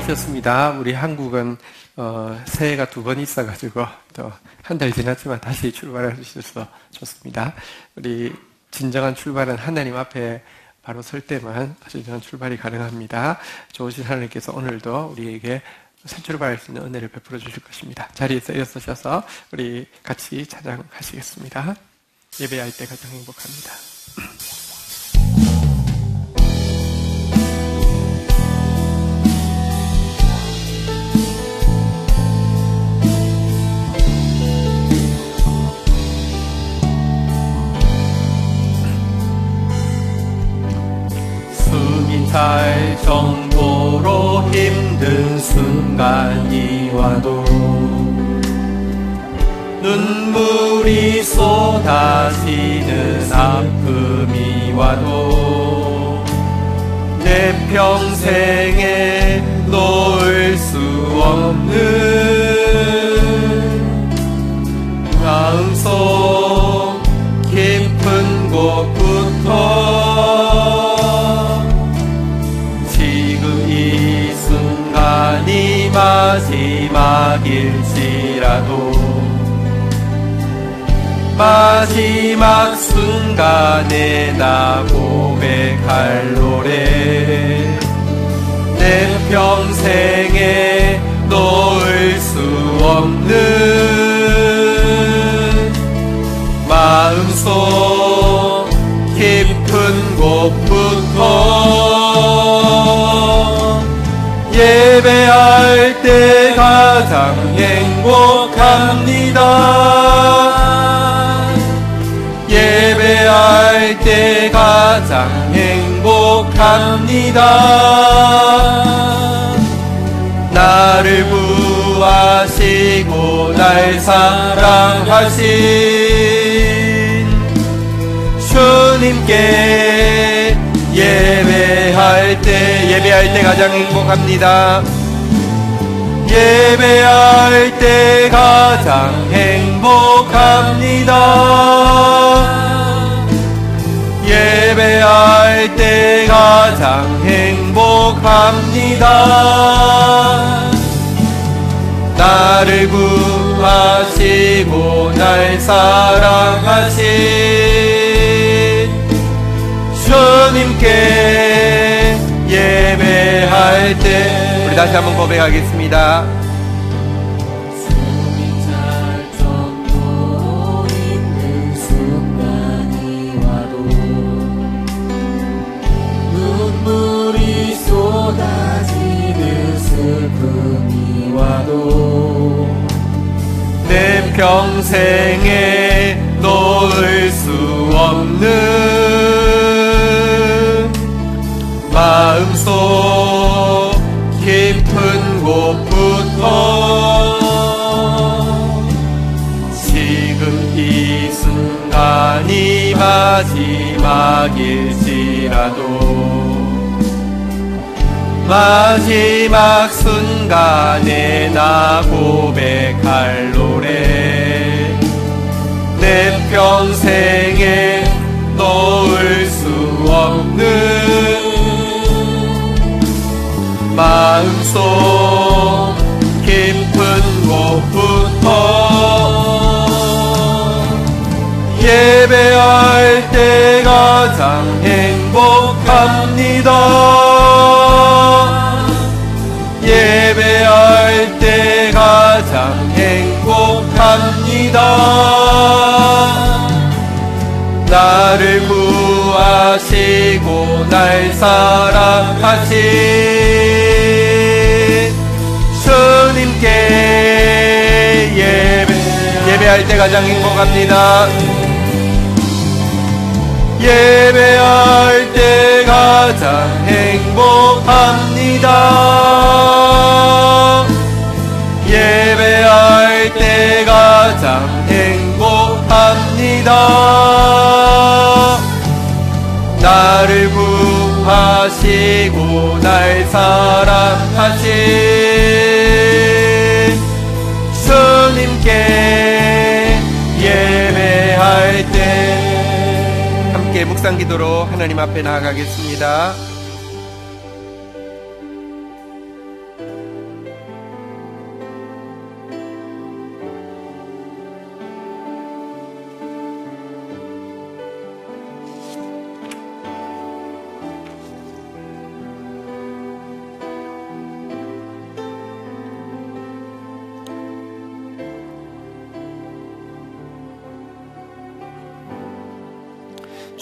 오셨습니다. 우리 한국은 새해가 2번 있어가지고 또 한 달 지났지만 다시 출발할 수 있어서 좋습니다. 우리 진정한 출발은 하나님 앞에 바로 설 때만 진정한 출발이 가능합니다. 좋으신 하나님께서 오늘도 우리에게 새 출발할 수 있는 은혜를 베풀어 주실 것입니다. 자리에서 일어서셔서 우리 같이 찬양하시겠습니다. 예배할 때 가장 행복합니다. 숨이 찰 정도로 힘든 순간이 와도 눈물이 쏟아지는 아픔이 와도 내 평생에 놓을 수 없는 마음속 깊은 곳부터 이 마지막일지라도 마지막 순간에 나 고백할 노래 내 평생에 놓을 수 없는 마음속 깊은 곳부터 예배할 때 가장 행복합니다. 예배할 때 가장 행복합니다. 나를 구하시고 날 사랑하신 주님께 예배할 때 가장 행복합니다. 예배할 때 가장 행복합니다. 예배할 때 가장 행복합니다. 나를 구하시고 날 사랑하신 주님께 예배할 때 우리 다시 한번 고백하겠습니다. 숨이 찰 정도로 힘든 순간이 와도 눈물이 쏟아지는 슬픔이 와도 내 평생에 놓을 수 없는 마음속 깊은 곳부터 지금 이 순간이 마지막일지라도 마지막 순간에 나 고백할 노래 내 평생에 놓을 수 없는 마음속 깊은 곳부터 예배할 때 가장 행복합니다. 예배할 때 가장 행복합니다. 나를 구하시고 날 사랑하신 주님께 예배할 때 가장 행복합니다. 예배할 때 가장 행복합니다. 예배할 때 가장 행복합니다. 나를 구하시고 날 사랑하신 주님께 예배할 때 함께 묵상기도로 하나님 앞에 나아가겠습니다.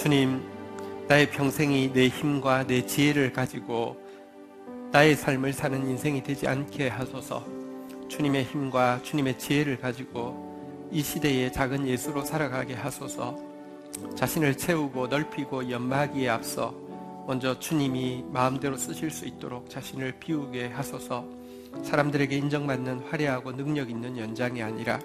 주님, 나의 평생이 내 힘과 내 지혜를 가지고 나의 삶을 사는 인생이 되지 않게 하소서. 주님의 힘과 주님의 지혜를 가지고 이 시대의 작은 예수로 살아가게 하소서. 자신을 채우고 넓히고 연마하기에 앞서 먼저 주님이 마음대로 쓰실 수 있도록 자신을 비우게 하소서. 사람들에게 인정받는 화려하고 능력 있는 연장이 아니라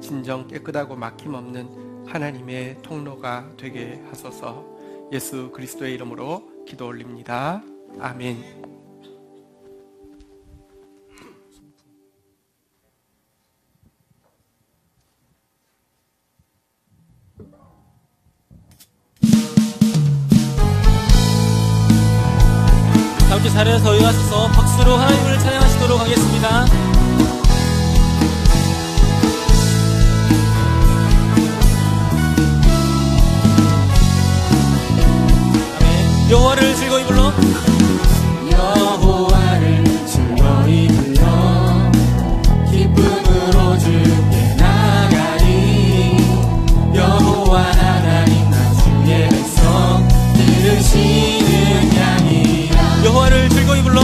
진정 깨끗하고 막힘없는 하나님의 통로가 되게 하소서. 예수 그리스도의 이름으로 기도 올립니다. 아멘. 함께 자리에서 일어나셔서 박수로 하나님을 찬양하시도록 하겠습니다. 아멘. 여호와를 즐거이 불러, 여호와를 즐거이 불러 기쁨으로 주께 나가리. 여호와 하나님 나 주의 백성 들으시는 양이라. 여호와를 즐거이 불러,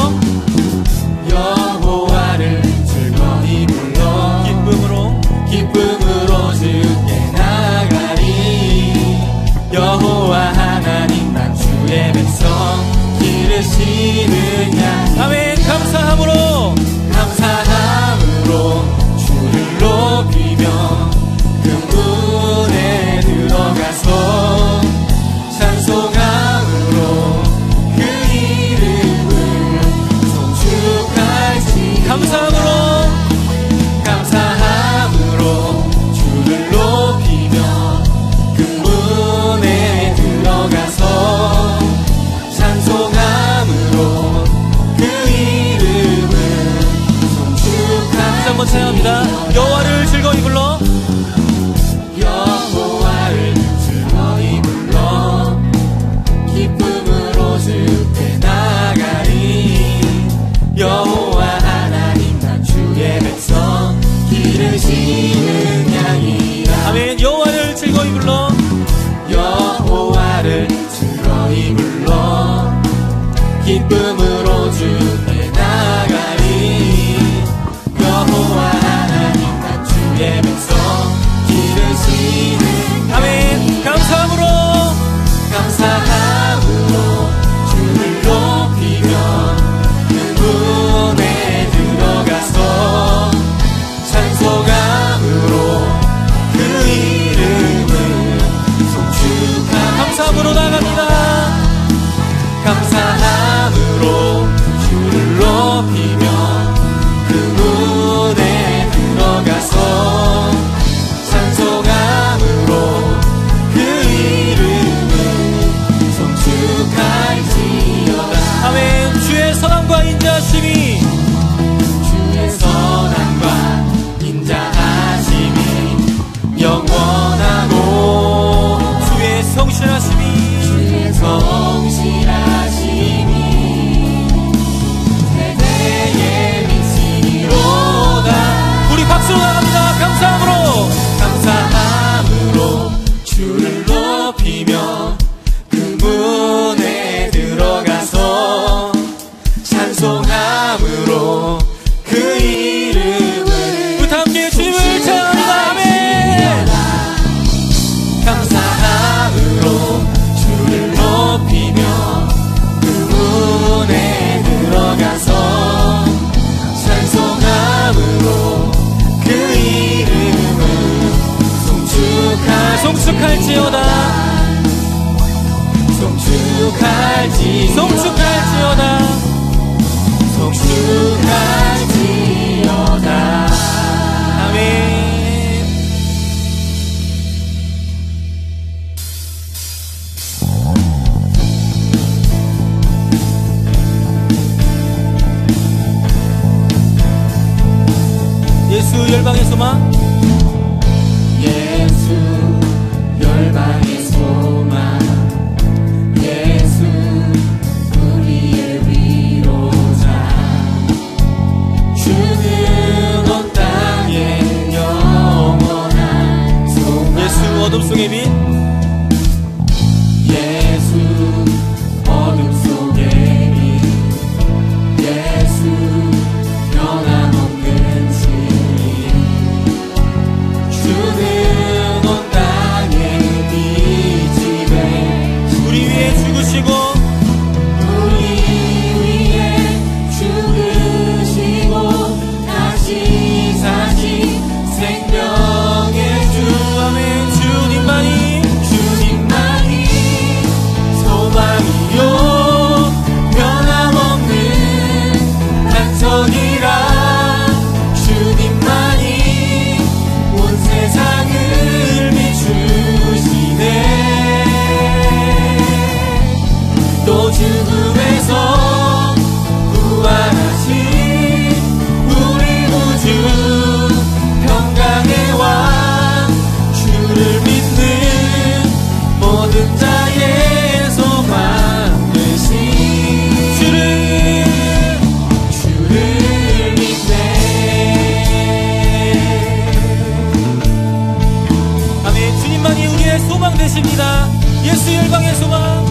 여호와를 즐거이 불러 기쁨으로 주께 나가리. 여호와 하나님 난 주의 백성 기르시는 양. 아멘. 감사함으로 주를 높이며 그 문에 들어가서 찬송함으로 그 이름을 송축할지. 감사함으로 주를 높이며 그 문에 들어가서 찬송함으로 그 이름을 송축할지. 한번 찬양합니다. 여호와를 즐거이 불러, 여호와를 즐거이 불러 기쁨으로 주께 나가리. 여호와 하나님 난 주의 백성 기르시는 양이라. 아멘. 여호와를 즐거이 불러, 여호와를 즐거이 불러 기쁨으로 주께 나가리. 여호와 하나님 난 주의 백성 기르시는 아멘. 감사함으로 주를 높이며 그 문에 들어가서 찬송함으로 그 이름을 송축하리. 감사함으로 나갑니다. 감사함으로 주를 높이며 그 문에 들어가서 찬송함으로 그 이름을 송축할지어다. 아멘. 주의 선함과 인자하심이, 주의 선함과 인자하심이 영원하고 주의 성실하심이, 주의 성실하심이 세대에 미치리로다. 우리 박수로 나갑니다. 감사함으로 주를 높이며 그 문에 들어가서 찬송함으로 그 이름을 우리 다 함께 주님을 찬양합니다. 아멘. 감사함으로 주를 높이며 그 문에 들어가서 찬송함으로 그 이름을 송축할지어다. 송축할지어다. 아멘. 예수 열방의 소망, 예수 열방의 소망. 예수 우리의 위로자. 주는 온 땅에 영원한 소망. 예수 어둠 속의 빛, 되십니다. 예수 열방의 소망,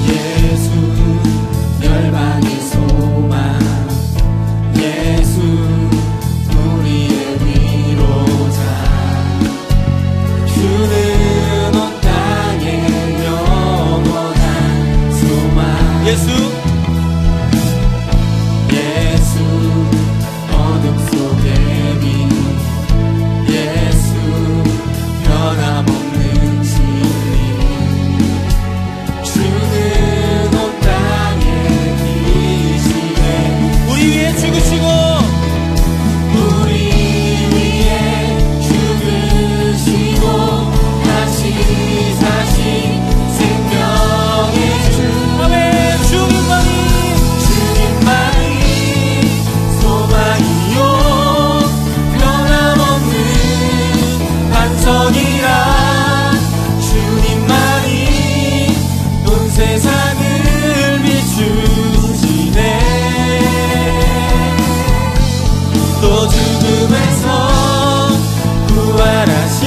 예수 열방의 소망, 예수 우리의 위로자, 주는 온 땅에 영원한 소망. 예수 어둠 속의 빛, 예수 변함없는 진리, 주는 온 땅에 계시네. 우리 위에 죽으시고 우리 위에 죽으시고 다시 사신 생명의 주. 아멘. 주님만이 소망이요 변함없는 반석이라, 주님만이 온 세상을 비추시네. 또 죽음에서 부활하신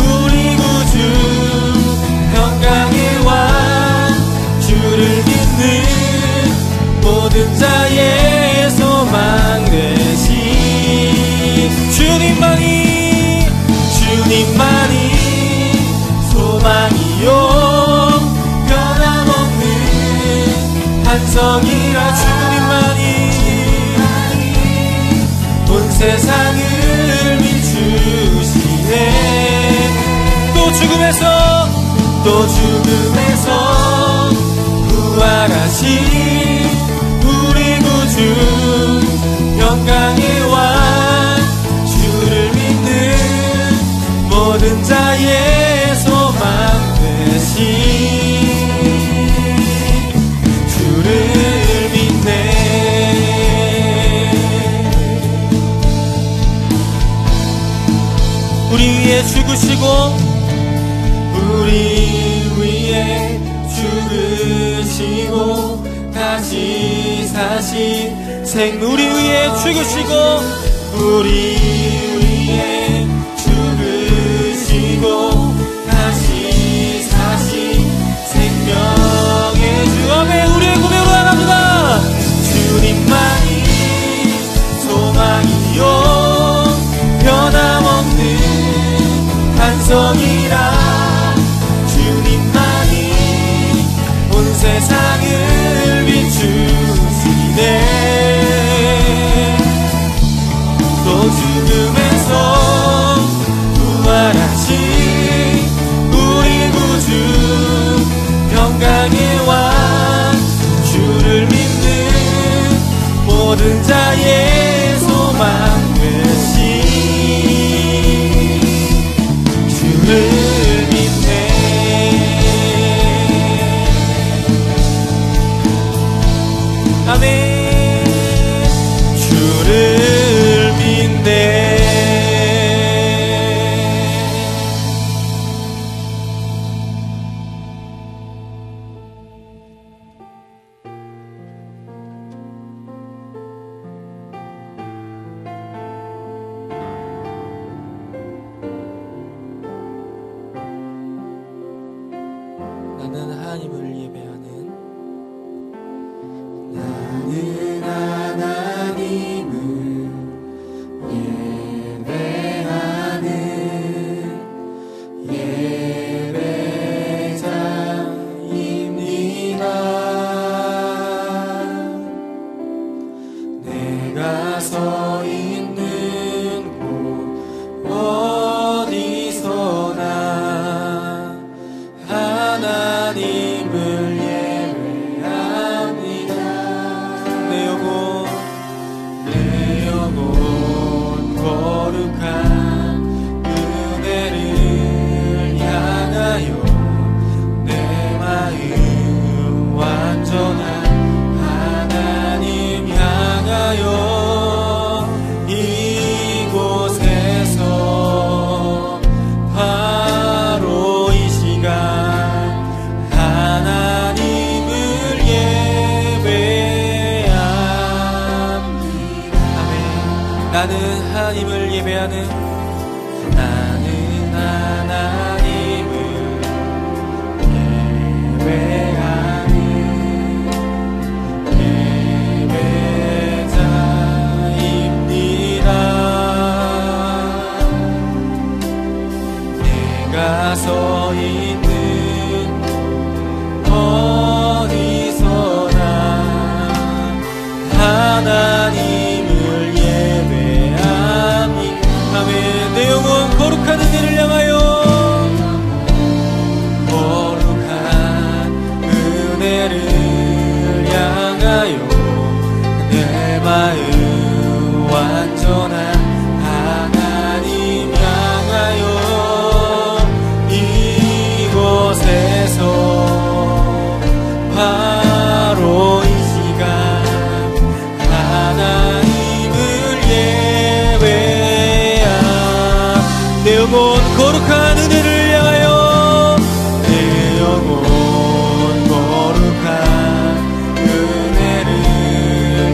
우리 구주, 평강의 왕, 주를 믿는 모든 자의 소망 되신 주님만이 소망이요 변함없는 반석이라, 주님만이 온 세상을 비추시네. 또 죽음에서 부활하신 우리 구주, 영광의 왕, 주를 믿는 모든 자의 소망 되신 주를 믿네. 우리 위에 죽으시고 우리 위에 죽으시고 다시 사신 우리 위에 죽으시고 우리 위에 죽으시고 다시 사신 생명의 주. 아멘. 우리의 고백으로 나갑니다. 주님만이 소망이요 변함없는 반석이라, 주님만이 온 세상을 비추시네. 또 죽음에서 부활하신 우리 구주, 평강의 왕, 주를 믿는 모든 자의 소망 되신 주를 믿네. 아멘. 주를 믿네. 나는 하나님을 예배하는 나는 하나님을 예배하는 예배자입니다. 내가 서 있는 곳 어디서나 하나님을 예배합니다. 내 영혼 거룩한 그대를 향하여 내 마음 완전한 하나님 향하여 이곳에서 바로 이 시간 하나님을 예배합니다. 아멘. 나는 하나님을 예배하는 나는 하나님을 영혼 거룩한 은혜를 향하여 내 영혼 거룩한 은혜를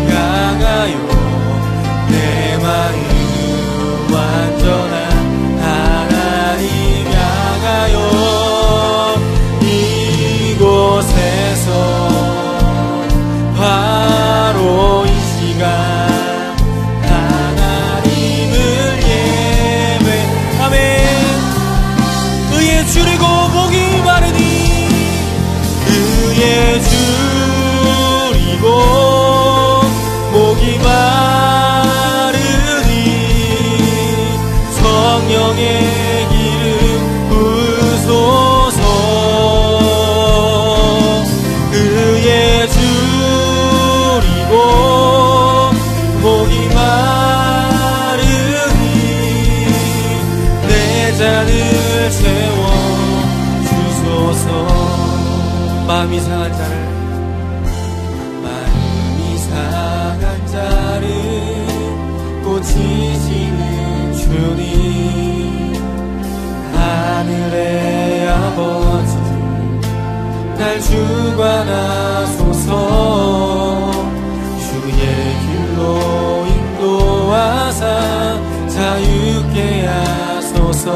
향하여 내 마음 완전한 하나님 향하여 이곳에서 바로 이 시간 하나님을 예배하며 의에 줄이고 목이 마르니 의에 줄이고 목이 마르니 성령의 기름 부으소서 의에 줄이고 목이 마르니 내 잔을 채워주소서 마음이 상한 자를 고치시는 주님 하늘의 아버지 날 주관하소서 주의 길로 인도하사 자유케 하소서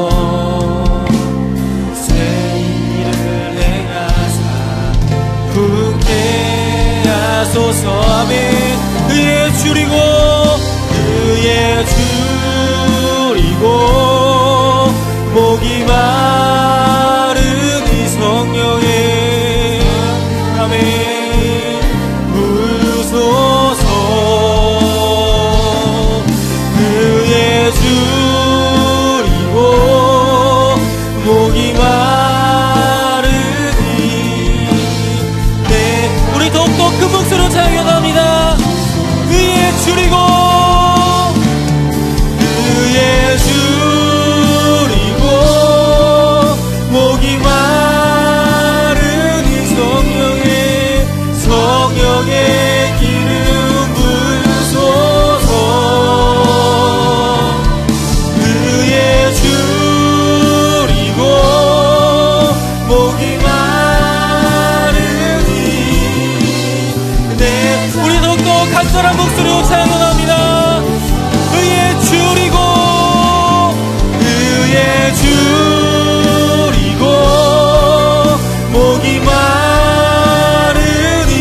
새 일을 행하사 굳게 하소서 아멘 의에 줄이고 의에 줄이고 목이 마르니 성령의 아멘 부으소서 의에 줄이고 목이 마르니 네 우리 더욱더 큰 목소리로 찬양합니다 의에 줄이고 의에 줄이고 목이 마르니 성령의 기름 부으소서 의에 줄이고 목이 마르니 네 우리 더욱더 간절한 목소리로 찬양합니다 의에 줄이고 목이 마르니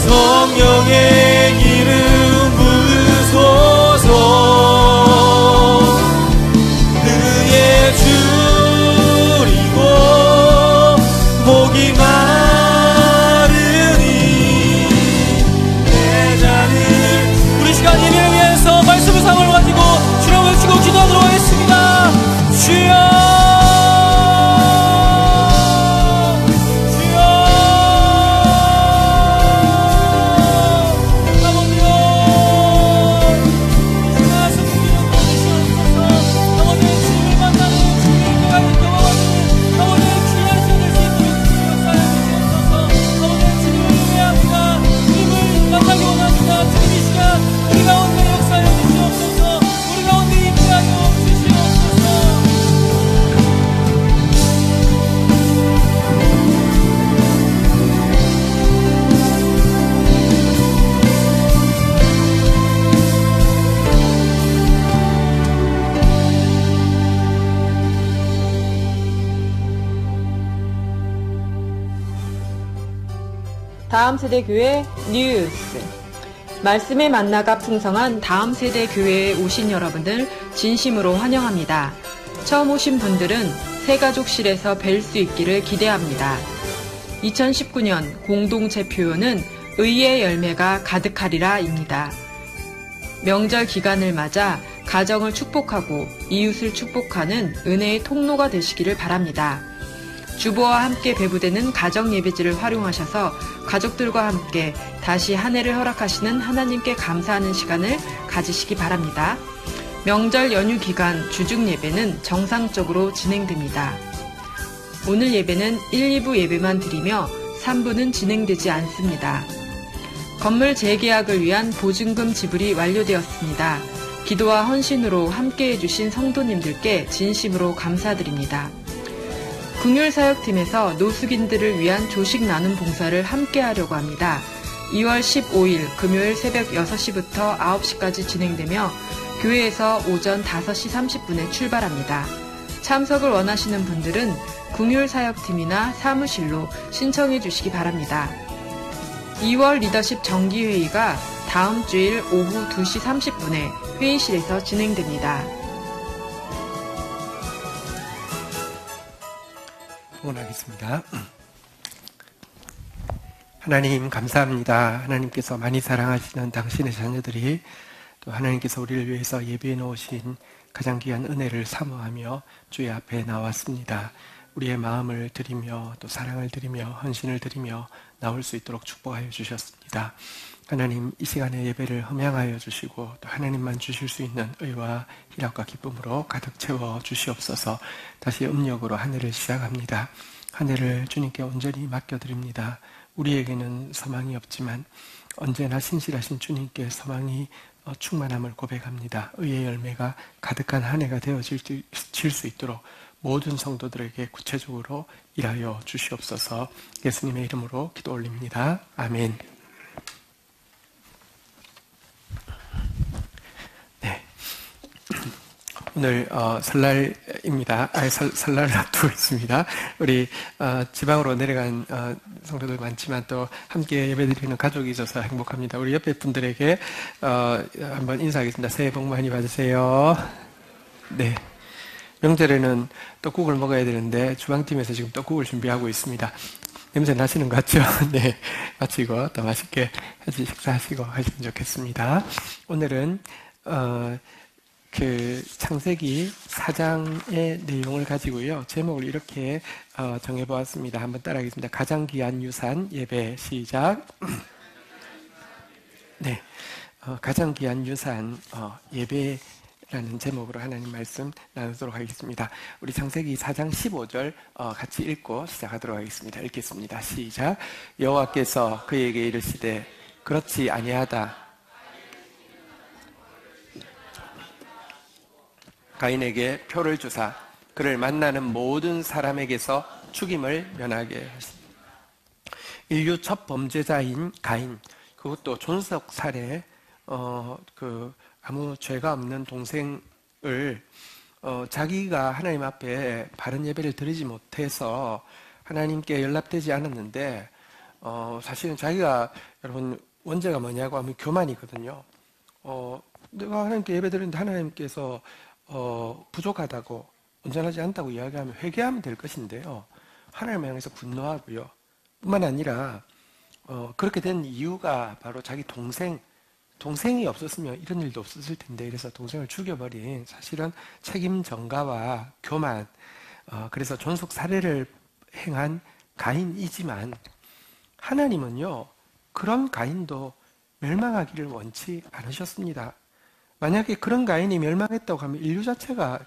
성령의 기름 부으소서 의에 줄이고 목이 마르니 내 잔을 우리 시간 예배를 위해서 말씀의 상을 가지고 주여 외치고 기도하도록 하겠습니다 주여 다음 세대 교회 뉴스 말씀의 만나가 풍성한 다음 세대 교회에 오신 여러분들 진심으로 환영합니다. 처음 오신 분들은 새가족실에서 뵐 수 있기를 기대합니다. 2019년 공동체 표어는 의의 열매가 가득하리라입니다. 명절 기간을 맞아 가정을 축복하고 이웃을 축복하는 은혜의 통로가 되시기를 바랍니다. 주보와 함께 배부되는 가정예배지를 활용하셔서 가족들과 함께 다시 한 해를 허락하시는 하나님께 감사하는 시간을 가지시기 바랍니다. 명절 연휴 기간 주중예배는 정상적으로 진행됩니다. 오늘 예배는 1, 2부 예배만 드리며 3부는 진행되지 않습니다. 건물 재계약을 위한 보증금 지불이 완료되었습니다. 기도와 헌신으로 함께해 주신 성도님들께 진심으로 감사드립니다. 궁율사역팀에서 노숙인들을 위한 조식 나눔 봉사를 함께하려고 합니다. 2월 15일 금요일 새벽 6시부터 9시까지 진행되며 교회에서 오전 5시 30분에 출발합니다. 참석을 원하시는 분들은 궁율사역팀이나 사무실로 신청해 주시기 바랍니다. 2월 리더십 정기회의가 다음 주일 오후 2시 30분에 회의실에서 진행됩니다. 응원하겠습니다. 하나님 감사합니다. 하나님께서 많이 사랑하시는 당신의 자녀들이 또 하나님께서 우리를 위해서 예비해 놓으신 가장 귀한 은혜를 사모하며 주의 앞에 나왔습니다. 우리의 마음을 드리며 또 사랑을 드리며 헌신을 드리며 나올 수 있도록 축복하여 주셨습니다. 하나님 이 시간에 예배를 흠양하여 주시고 또 하나님만 주실 수 있는 의와 희락과 기쁨으로 가득 채워 주시옵소서. 다시 음력으로 한 해를 시작합니다. 한 해를 주님께 온전히 맡겨드립니다. 우리에게는 소망이 없지만 언제나 신실하신 주님께 소망이 충만함을 고백합니다. 의의 열매가 가득한 한 해가 되어질 수 있도록 모든 성도들에게 구체적으로 일하여 주시옵소서. 예수님의 이름으로 기도 올립니다. 아멘. 네. 오늘 설날입니다. 설날을 앞두고 있습니다. 우리 지방으로 내려간 성도들 많지만 또 함께 예배드리는 가족이 있어서 행복합니다. 우리 옆에 분들에게 한번 인사하겠습니다. 새해 복 많이 받으세요. 네. 명절에는 떡국을 먹어야 되는데 주방팀에서 지금 떡국을 준비하고 있습니다. 냄새 나시는 것 같죠? 네. 마치고 더 맛있게 식사하시고 하시면 좋겠습니다. 오늘은 창세기 4장의 내용을 가지고요. 제목을 이렇게 정해보았습니다. 한번 따라하겠습니다. 가장 귀한 유산 예배 시작. 네. 가장 귀한 유산 예배라는 제목으로 하나님 말씀 나누도록 하겠습니다. 우리 창세기 4장 15절 같이 읽고 시작하도록 하겠습니다. 읽겠습니다. 시작. 여호와께서 그에게 이르시되 그렇지 아니하다. 가인에게 표를 주사 그를 만나는 모든 사람에게서 죽임을 면하게 하십니다. 인류 첫 범죄자인 가인, 그것도 존속 살해, 아무 죄가 없는 동생을 자기가 하나님 앞에 바른 예배를 드리지 못해서 하나님께 연락되지 않았는데 사실은 자기가 여러분 원죄가 뭐냐고 하면 교만이거든요. 내가 하나님께 예배 드리는데 하나님께서 부족하다고 온전하지 않다고 이야기하면 회개하면 될 것인데요. 하나님을 향해서 분노하고요. 뿐만 아니라 그렇게 된 이유가 바로 자기 동생이 없었으면 이런 일도 없었을 텐데 그래서 동생을 죽여버린 사실은 책임 전가와 교만, 그래서 존속 살해를 행한 가인이지만 하나님은요 그런 가인도 멸망하기를 원치 않으셨습니다. 만약에 그런 가인이 멸망했다고 하면 인류 자체가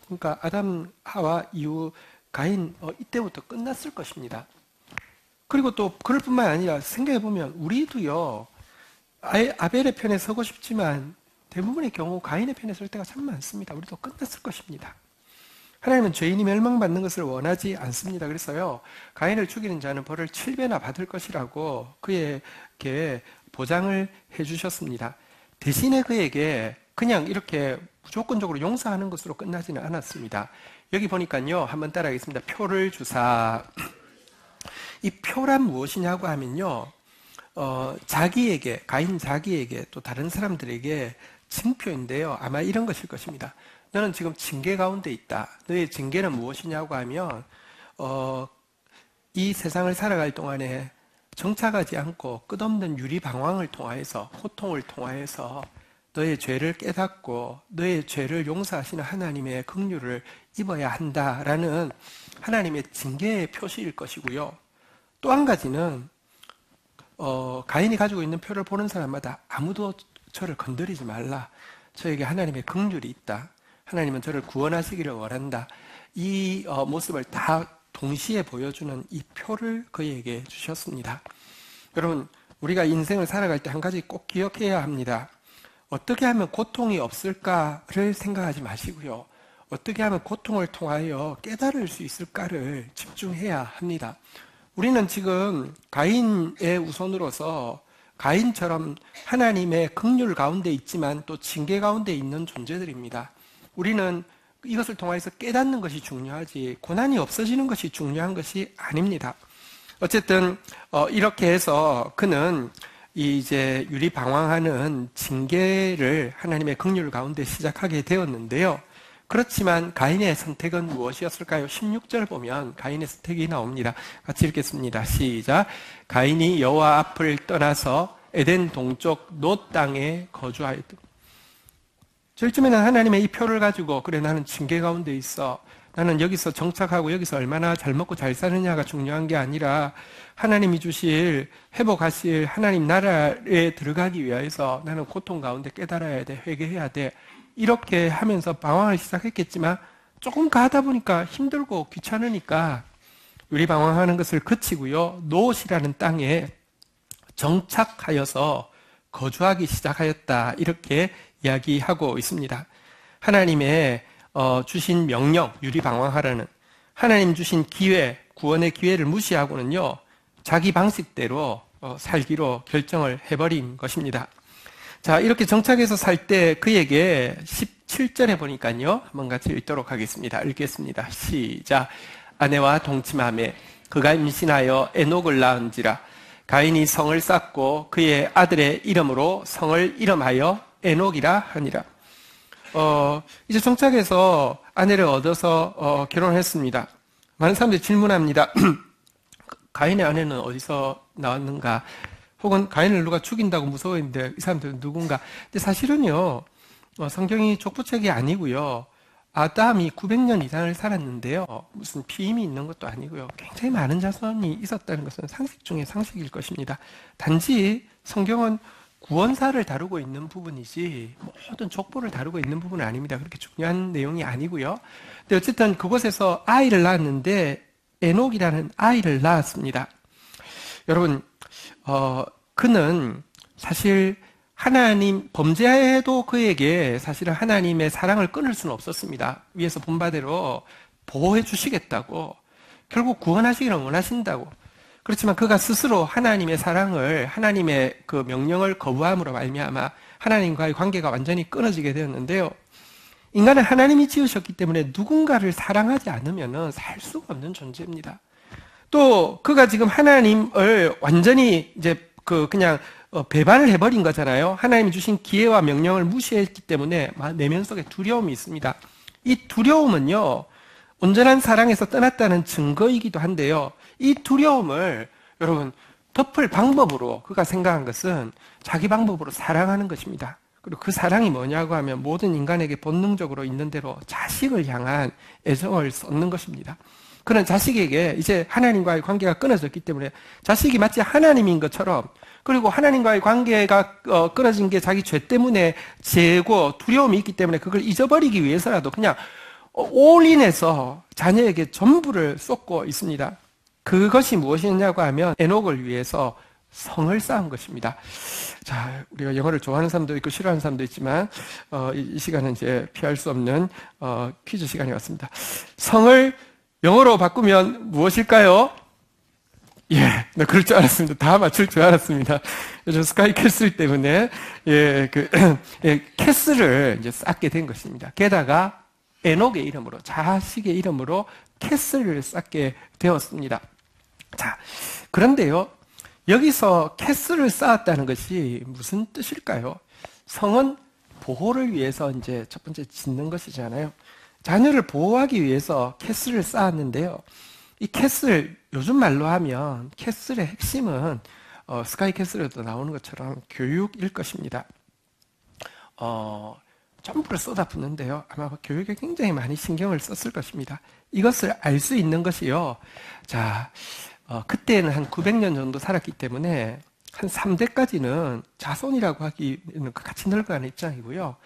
그러니까 아담, 하와 이후 가인 이때부터 끝났을 것입니다. 그리고 또 그럴 뿐만 아니라 생각해보면 우리도요 아벨의 편에 서고 싶지만 대부분의 경우 가인의 편에 설 때가 참 많습니다. 우리도 끝났을 것입니다. 하나님은 죄인이 멸망받는 것을 원하지 않습니다. 그래서요 가인을 죽이는 자는 벌을 7배나 받을 것이라고 그에게 보장을 해주셨습니다. 대신에 그에게 그냥 이렇게 무조건적으로 용서하는 것으로 끝나지는 않았습니다. 여기 보니까요 한번 따라하겠습니다. 표를 주사. 이 표란 무엇이냐고 하면요 가인 자기에게 또 다른 사람들에게 징표인데요. 아마 이런 것일 것입니다. 너는 지금 징계 가운데 있다. 너의 징계는 무엇이냐고 하면 이 세상을 살아갈 동안에 정착하지 않고 끝없는 유리방황을 통하여서 호통을 통하여서 너의 죄를 깨닫고 너의 죄를 용서하시는 하나님의 긍휼을 입어야 한다라는 하나님의 징계의 표시일 것이고요. 또 한 가지는 가인이 가지고 있는 표를 보는 사람마다 아무도 저를 건드리지 말라. 저에게 하나님의 긍휼이 있다. 하나님은 저를 구원하시기를 원한다. 이 모습을 다 동시에 보여주는 이 표를 그에게 주셨습니다. 여러분, 우리가 인생을 살아갈 때 한 가지 꼭 기억해야 합니다. 어떻게 하면 고통이 없을까를 생각하지 마시고요. 어떻게 하면 고통을 통하여 깨달을 수 있을까를 집중해야 합니다. 우리는 지금 가인의 우선으로서 가인처럼 하나님의 긍휼 가운데 있지만 또 징계 가운데 있는 존재들입니다. 우리는 이것을 통해서 깨닫는 것이 중요하지 고난이 없어지는 것이 중요한 것이 아닙니다. 어쨌든 이렇게 해서 그는 이제 유리방황하는 징계를 하나님의 긍휼 가운데 시작하게 되었는데요. 그렇지만 가인의 선택은 무엇이었을까요? 16절 보면 가인의 선택이 나옵니다. 같이 읽겠습니다. 시작. 가인이 여호와 앞을 떠나서 에덴 동쪽 놋 땅에 거주하였다. 저쯤에는 하나님의 이 표를 가지고 그래 나는 징계 가운데 있어. 나는 여기서 정착하고 여기서 얼마나 잘 먹고 잘 사느냐가 중요한 게 아니라 하나님이 주실 회복하실 하나님 나라에 들어가기 위해서 나는 고통 가운데 깨달아야 돼. 회개해야 돼. 이렇게 하면서 방황을 시작했겠지만 조금 가다 보니까 힘들고 귀찮으니까 유리방황하는 것을 그치고요. 놋이라는 땅에 정착하여서 거주하기 시작하였다. 이렇게 이야기하고 있습니다. 하나님의 주신 명령, 유리방황하라는 하나님 주신 기회, 구원의 기회를 무시하고는요. 자기 방식대로 살기로 결정을 해버린 것입니다. 자, 이렇게 정착해서 살 때 그에게 17절에 보니까요. 한번 같이 읽도록 하겠습니다. 읽겠습니다. 시작. 아내와 동침하매 그가 임신하여 에녹을 낳은지라. 가인이 성을 쌓고 그의 아들의 이름으로 성을 이름하여 에녹이라 하니라. 이제 정착해서 아내를 얻어서 결혼했습니다. 많은 사람들이 질문합니다. 가인의 아내는 어디서 나왔는가? 혹은 가인을 누가 죽인다고 무서워했는데 이 사람들은 누군가? 근데 사실은요, 성경이 족보책이 아니고요. 아담이 900년 이상을 살았는데요. 무슨 피임이 있는 것도 아니고요. 굉장히 많은 자손이 있었다는 것은 상식 중에 상식일 것입니다. 단지 성경은 구원사를 다루고 있는 부분이지 모든 족보를 다루고 있는 부분은 아닙니다. 그렇게 중요한 내용이 아니고요. 근데 어쨌든 그곳에서 아이를 낳았는데 에녹이라는 아이를 낳았습니다. 여러분, 그는 사실 하나님 범죄해도 그에게 사실은 하나님의 사랑을 끊을 수는 없었습니다. 위에서 본 바대로 보호해 주시겠다고 결국 구원하시기를 원하신다고. 그렇지만 그가 스스로 하나님의 사랑을 하나님의 그 명령을 거부함으로 말미암아 하나님과의 관계가 완전히 끊어지게 되었는데요. 인간은 하나님이 지으셨기 때문에 누군가를 사랑하지 않으면 살 수가 없는 존재입니다. 또 그가 지금 하나님을 완전히 이제 그냥 배반을 해버린 거잖아요. 하나님이 주신 기회와 명령을 무시했기 때문에 내면 속에 두려움이 있습니다. 이 두려움은요, 온전한 사랑에서 떠났다는 증거이기도 한데요. 이 두려움을 여러분 덮을 방법으로 그가 생각한 것은 자기 방법으로 사랑하는 것입니다. 그리고 그 사랑이 뭐냐고 하면 모든 인간에게 본능적으로 있는 대로 자식을 향한 애정을 쏟는 것입니다. 그런 자식에게 이제 하나님과의 관계가 끊어졌기 때문에 자식이 마치 하나님인 것처럼, 그리고 하나님과의 관계가 끊어진 게 자기 죄 때문에 죄고 두려움이 있기 때문에 그걸 잊어버리기 위해서라도 그냥 올인해서 자녀에게 전부를 쏟고 있습니다. 그것이 무엇이냐고 하면 에녹을 위해서 성을 쌓은 것입니다. 자, 우리가 영어를 좋아하는 사람도 있고 싫어하는 사람도 있지만 이 시간은 이제 피할 수 없는 퀴즈 시간이 왔습니다. 성을 영어로 바꾸면 무엇일까요? 예, 네, 그럴 줄 알았습니다. 다 맞출 줄 알았습니다. 요즘 스카이 캐슬 때문에 캐슬을 이제 쌓게 된 것입니다. 게다가 에녹의 이름으로, 자식의 이름으로 캐슬을 쌓게 되었습니다. 자, 그런데요, 여기서 캐슬을 쌓았다는 것이 무슨 뜻일까요? 성은 보호를 위해서 이제 첫 번째 짓는 것이잖아요. 자녀를 보호하기 위해서 캐슬을 쌓았는데요. 이 캐슬, 요즘 말로 하면 캐슬의 핵심은 스카이 캐슬에도 나오는 것처럼 교육일 것입니다. 전부를 쏟아붓는데요. 아마 교육에 굉장히 많이 신경을 썼을 것입니다. 이것을 알 수 있는 것이요. 자, 그때는 한 900년 정도 살았기 때문에 한 3대까지는 자손이라고 하기는 같이 늙어가는 입장이고요.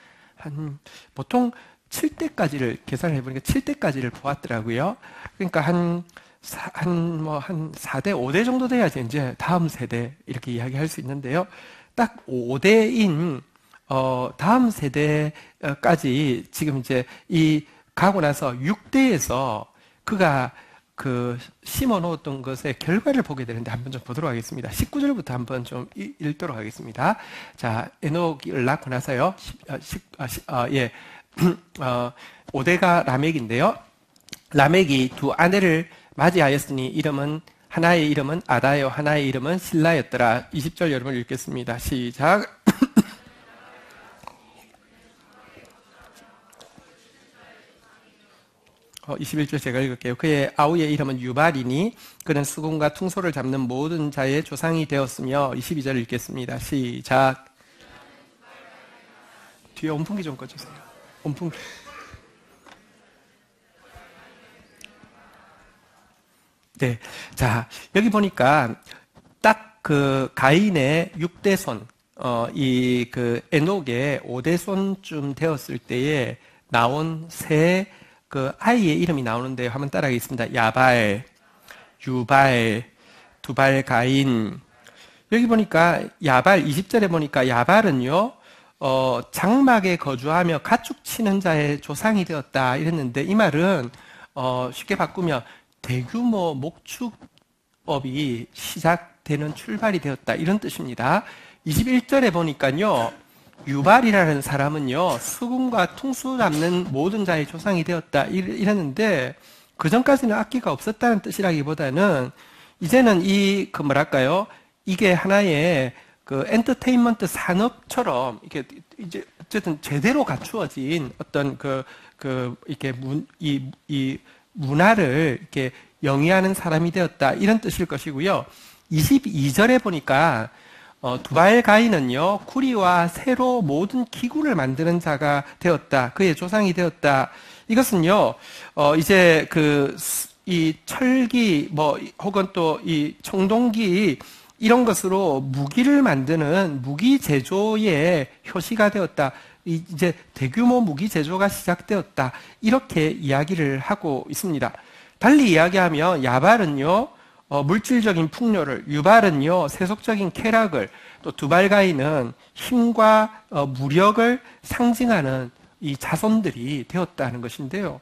보통 7대까지를 계산을 해보니까 7대까지를 보았더라고요. 그러니까 한 4대, 5대 정도 돼야지 이제 다음 세대 이렇게 이야기할 수 있는데요. 딱 5대인 다음 세대까지 지금 이제 이 가고 나서 6대에서 그가 그 심어 놓았던 것의 결과를 보게 되는데 한번 좀 보도록 하겠습니다. 19절부터 한번 좀 읽도록 하겠습니다. 자, 에녹을 낳고 나서요. 5대가 라멕인데요. 라멕이 두 아내를 맞이하였으니 하나의 이름은 아다요, 하나의 이름은 실라였더라. 20절 여러분 읽겠습니다. 시작. 21절 제가 읽을게요. 그의 아우의 이름은 유발이니 그는 수금과 퉁소를 잡는 모든 자의 조상이 되었으며 22절 읽겠습니다. 시작. 뒤에 온풍기 좀 꺼주세요. 온풍기. 네. 자, 여기 보니까 딱 그 가인의 6대 손, 그 에녹의 5대 손쯤 되었을 때에 나온 새 그 아이의 이름이 나오는데요. 한번 따라하겠습니다. 야발, 유발, 두발 가인. 여기 보니까 야발, 20절에 보니까 야발은요, 장막에 거주하며 가축 치는 자의 조상이 되었다. 이랬는데 이 말은, 쉽게 바꾸면 대규모 목축업이 시작되는 출발이 되었다. 이런 뜻입니다. 21절에 보니까요, 유발이라는 사람은요, 수금과 퉁수 잡는 모든 자의 조상이 되었다. 이랬는데, 그 전까지는 악기가 없었다는 뜻이라기보다는, 이제는 이게 하나의 그 엔터테인먼트 산업처럼, 이게 이제 어쨌든 제대로 갖추어진 어떤 이렇게 이 문화를 이렇게 영위하는 사람이 되었다. 이런 뜻일 것이고요. 22절에 보니까, 두발 가인은요, 구리와 새로 모든 기구를 만드는 자가 되었다. 그의 조상이 되었다. 이것은요, 이제 이 철기, 혹은 또 이 청동기, 이런 것으로 무기를 만드는 무기 제조의 효시가 되었다. 이제 대규모 무기 제조가 시작되었다. 이렇게 이야기를 하고 있습니다. 달리 이야기하면 야발은요, 물질적인 풍요를, 유발은요, 세속적인 쾌락을, 또 두발가인은 힘과 무력을 상징하는 이 자손들이 되었다는 것인데요.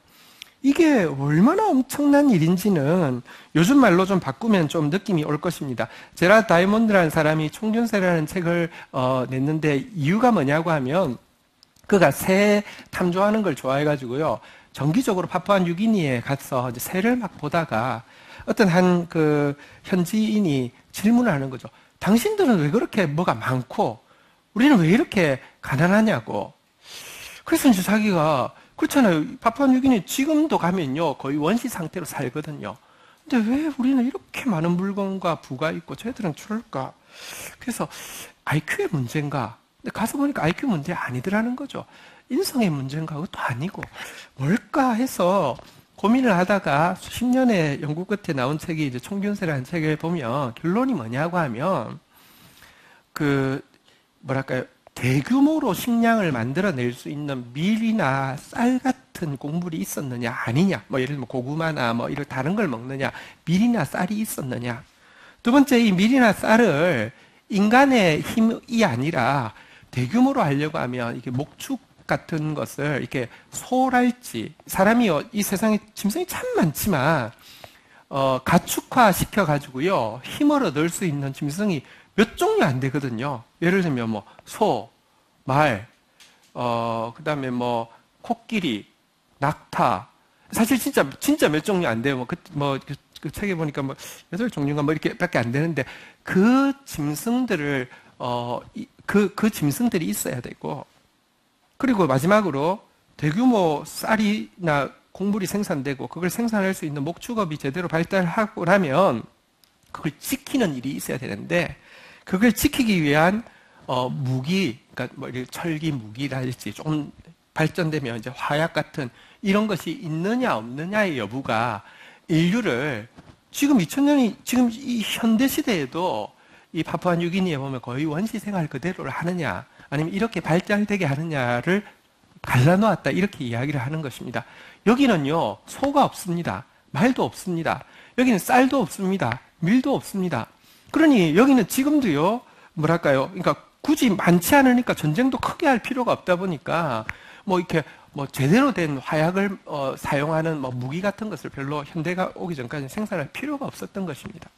이게 얼마나 엄청난 일인지는 요즘 말로 좀 바꾸면 좀 느낌이 올 것입니다. 제라 다이몬드라는 사람이 총균세라는 책을 냈는데 이유가 뭐냐고 하면 그가 새 탐조하는 걸 좋아해가지고요. 정기적으로 파푸아뉴기니에 가서 이제 새를 막 보다가 어떤 한 현지인이 질문을 하는 거죠. 당신들은 왜 그렇게 뭐가 많고 우리는 왜 이렇게 가난하냐고. 그래서 이제 자기가 그렇잖아요. 파푸아뉴기니 지금도 가면요 거의 원시 상태로 살거든요. 근데 왜 우리는 이렇게 많은 물건과 부가 있고 쟤들은 추럴까? 그래서 IQ의 문제인가? 근데 가서 보니까 IQ 문제 아니더라는 거죠. 인성의 문제인가? 그것도 아니고 뭘까 해서 고민을 하다가 수십 년의 연구 끝에 나온 책이 이제 총균세라는 책을 보면 결론이 뭐냐고 하면 대규모로 식량을 만들어낼 수 있는 밀이나 쌀 같은 곡물이 있었느냐 아니냐, 예를 들면 고구마나 이런 다른 걸 먹느냐, 밀이나 쌀이 있었느냐. 두 번째, 이 밀이나 쌀을 인간의 힘이 아니라 대규모로 하려고 하면 이게 목축 같은 것을 이렇게 소랄지, 사람이요 이 세상에 짐승이 참 많지만 가축화 시켜가지고요 힘을 얻을 수 있는 짐승이 몇 종류 안 되거든요. 예를 들면 소, 말, 그다음에 코끼리, 낙타. 사실 진짜 몇 종류 안 돼요. 그 책에 보니까 8종류가 이렇게밖에 안 되는데 그 짐승들을 그 짐승들이 있어야 되고, 그리고 마지막으로 대규모 쌀이나 곡물이 생산되고 그걸 생산할 수 있는 목축업이 제대로 발달하고 나면 그걸 지키는 일이 있어야 되는데, 그걸 지키기 위한 무기, 그러니까 철기 무기랄지 좀 발전되면 이제 화약 같은 이런 것이 있느냐 없느냐의 여부가 인류를 지금 2000년이 지금 이 현대 시대에도 이 파푸아뉴기니에 보면 거의 원시 생활 그대로를 하느냐 아니면 이렇게 발달되게 하느냐를 갈라놓았다, 이렇게 이야기를 하는 것입니다. 여기는요 소가 없습니다. 말도 없습니다. 여기는 쌀도 없습니다. 밀도 없습니다. 그러니 여기는 지금도요 그러니까 굳이 많지 않으니까 전쟁도 크게 할 필요가 없다 보니까 뭐 이렇게 뭐 제대로 된 화약을 사용하는 뭐 무기 같은 것을 별로 현대가 오기 전까지 생산할 필요가 없었던 것입니다.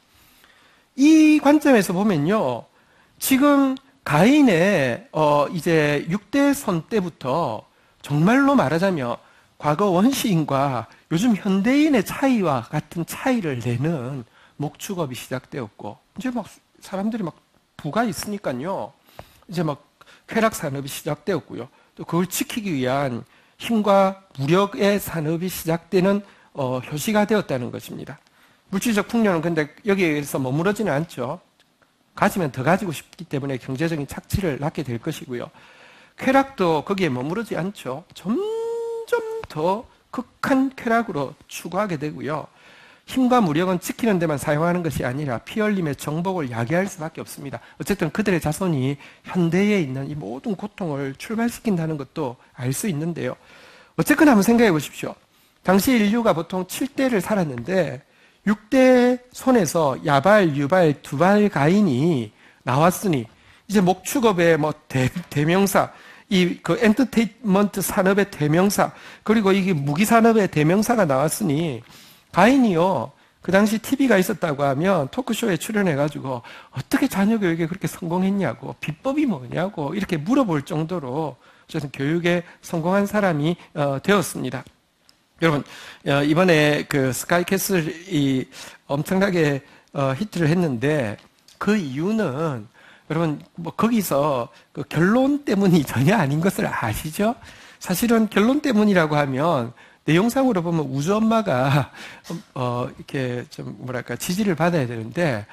이 관점에서 보면요, 지금 가인의 이제 6대 손 때부터 정말로 말하자면 과거 원시인과 요즘 현대인의 차이와 같은 차이를 내는 목축업이 시작되었고, 이제 막 사람들이 막 부가 있으니까요, 이제 막 쾌락 산업이 시작되었고요. 또 그걸 지키기 위한 힘과 무력의 산업이 시작되는 효시가 되었다는 것입니다. 물질적 풍요는 근데 여기에서 머무르지는 않죠. 가지면 더 가지고 싶기 때문에 경제적인 착취를 낳게 될 것이고요. 쾌락도 거기에 머무르지 않죠. 점점 더 극한 쾌락으로 추구하게 되고요. 힘과 무력은 지키는 데만 사용하는 것이 아니라 피 흘림의 정복을 야기할 수밖에 없습니다. 어쨌든 그들의 자손이 현대에 있는 이 모든 고통을 출발시킨다는 것도 알 수 있는데요. 어쨌거나 한번 생각해 보십시오. 당시 인류가 보통 7대를 살았는데 6대 손에서 야발, 유발, 두발 가인이 나왔으니 이제 목축업의 뭐 대명사, 이 그 엔터테인먼트 산업의 대명사, 그리고 이게 무기 산업의 대명사가 나왔으니 가인이요, 그 당시 TV가 있었다고 하면 토크쇼에 출연해가지고 어떻게 자녀 교육에 그렇게 성공했냐고, 비법이 뭐냐고 이렇게 물어볼 정도로 저는 교육에 성공한 사람이 되었습니다. 여러분, 이번에 그 스카이캐슬이 엄청나게 히트를 했는데 그 이유는 여러분 뭐 거기서 그 결론 때문이 전혀 아닌 것을 아시죠? 사실은 결론 때문이라고 하면 내용상으로 보면 우주 엄마가 이렇게 좀 뭐랄까 지지를 받아야 되는데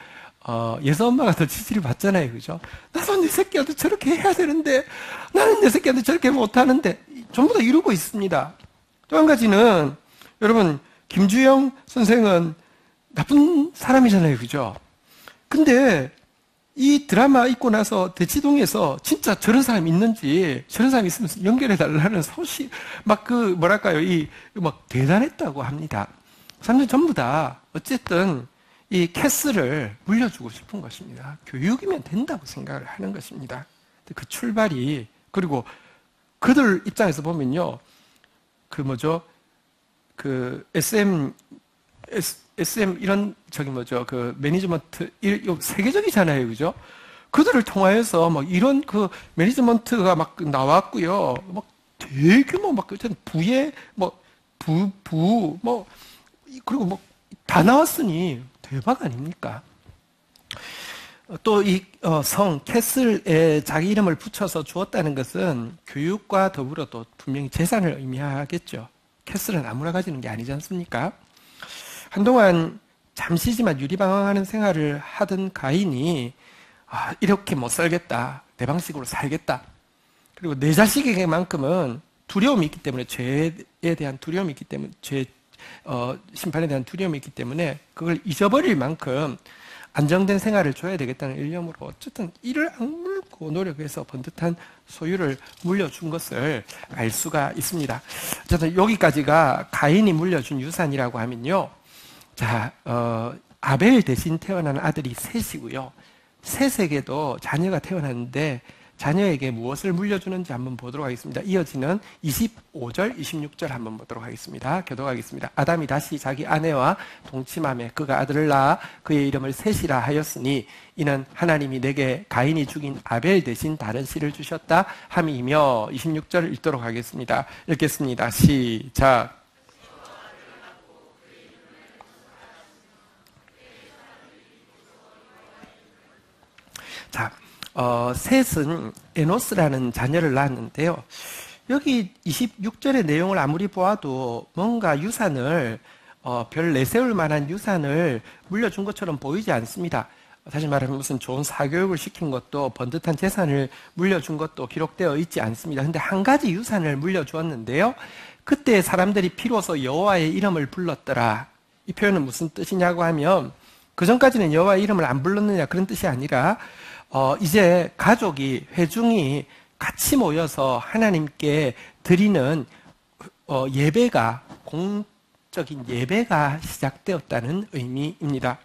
예서 엄마가 더 지지를 받잖아요, 그죠? 나도 내 새끼한테 저렇게 해야 되는데 나는 내 새끼한테 저렇게 못하는데 전부 다 이루고 있습니다. 또 한 가지는 여러분 김주영 선생은 나쁜 사람이잖아요, 그죠? 근데 이 드라마 있고 나서 대치동에서 진짜 저런 사람이 있는지, 저런 사람이 있으면 연결해달라는 소식, 막 그, 뭐랄까요, 막 대단했다고 합니다. 사람들 전부 다, 어쨌든, 이 캐슬을 물려주고 싶은 것입니다. 교육이면 된다고 생각을 하는 것입니다. 그 출발이, 그리고 그들 입장에서 보면요, 그 뭐죠, 그 SM 이런 그 매니지먼트 세계적이잖아요, 그죠? 그들을 통하여서 막 이런 그 매니지먼트가 막 나왔고요. 막 대규모 막 부의 그리고 뭐 다 나왔으니 대박 아닙니까? 또 이 성 캐슬에 자기 이름을 붙여서 주었다는 것은 교육과 더불어 또 분명히 재산을 의미하겠죠. 캐슬은 아무나 가지는 게 아니지 않습니까? 한동안 잠시지만 유리방황하는 생활을 하던 가인이 이렇게 못 살겠다, 내 방식으로 살겠다, 그리고 내 자식에게만큼은 두려움이 있기 때문에, 죄에 대한 두려움이 있기 때문에, 심판에 대한 두려움이 있기 때문에 그걸 잊어버릴 만큼 안정된 생활을 줘야 되겠다는 일념으로 어쨌든 이를 악물고 노력해서 번듯한 소유를 물려준 것을 알 수가 있습니다. 어쨌든 여기까지가 가인이 물려준 유산이라고 하면요, 자, 아벨 대신 태어난 아들이 셋이고요. 셋에게도 자녀가 태어났는데 자녀에게 무엇을 물려주는지 한번 보도록 하겠습니다. 이어지는 25절, 26절 한번 보도록 하겠습니다. 교독하겠습니다. 아담이 다시 자기 아내와 동침하며 그가 아들을 낳아 그의 이름을 셋이라 하였으니 이는 하나님이 내게 가인이 죽인 아벨 대신 다른 씨를 주셨다 함이며, 26절 읽도록 하겠습니다. 읽겠습니다. 시작. 자, 셋은 에노스라는 자녀를 낳았는데요. 여기 26절의 내용을 아무리 보아도 뭔가 유산을 별 내세울 만한 유산을 물려준 것처럼 보이지 않습니다. 다시 말하면 무슨 좋은 사교육을 시킨 것도, 번듯한 재산을 물려준 것도 기록되어 있지 않습니다. 근데 한 가지 유산을 물려주었는데요, 그때 사람들이 비로소 여호와의 이름을 불렀더라. 이 표현은 무슨 뜻이냐고 하면, 그 전까지는 여호와의 이름을 안 불렀느냐 그런 뜻이 아니라 이제 가족이, 회중이 같이 모여서 하나님께 드리는 예배가, 공적인 예배가 시작되었다는 의미입니다.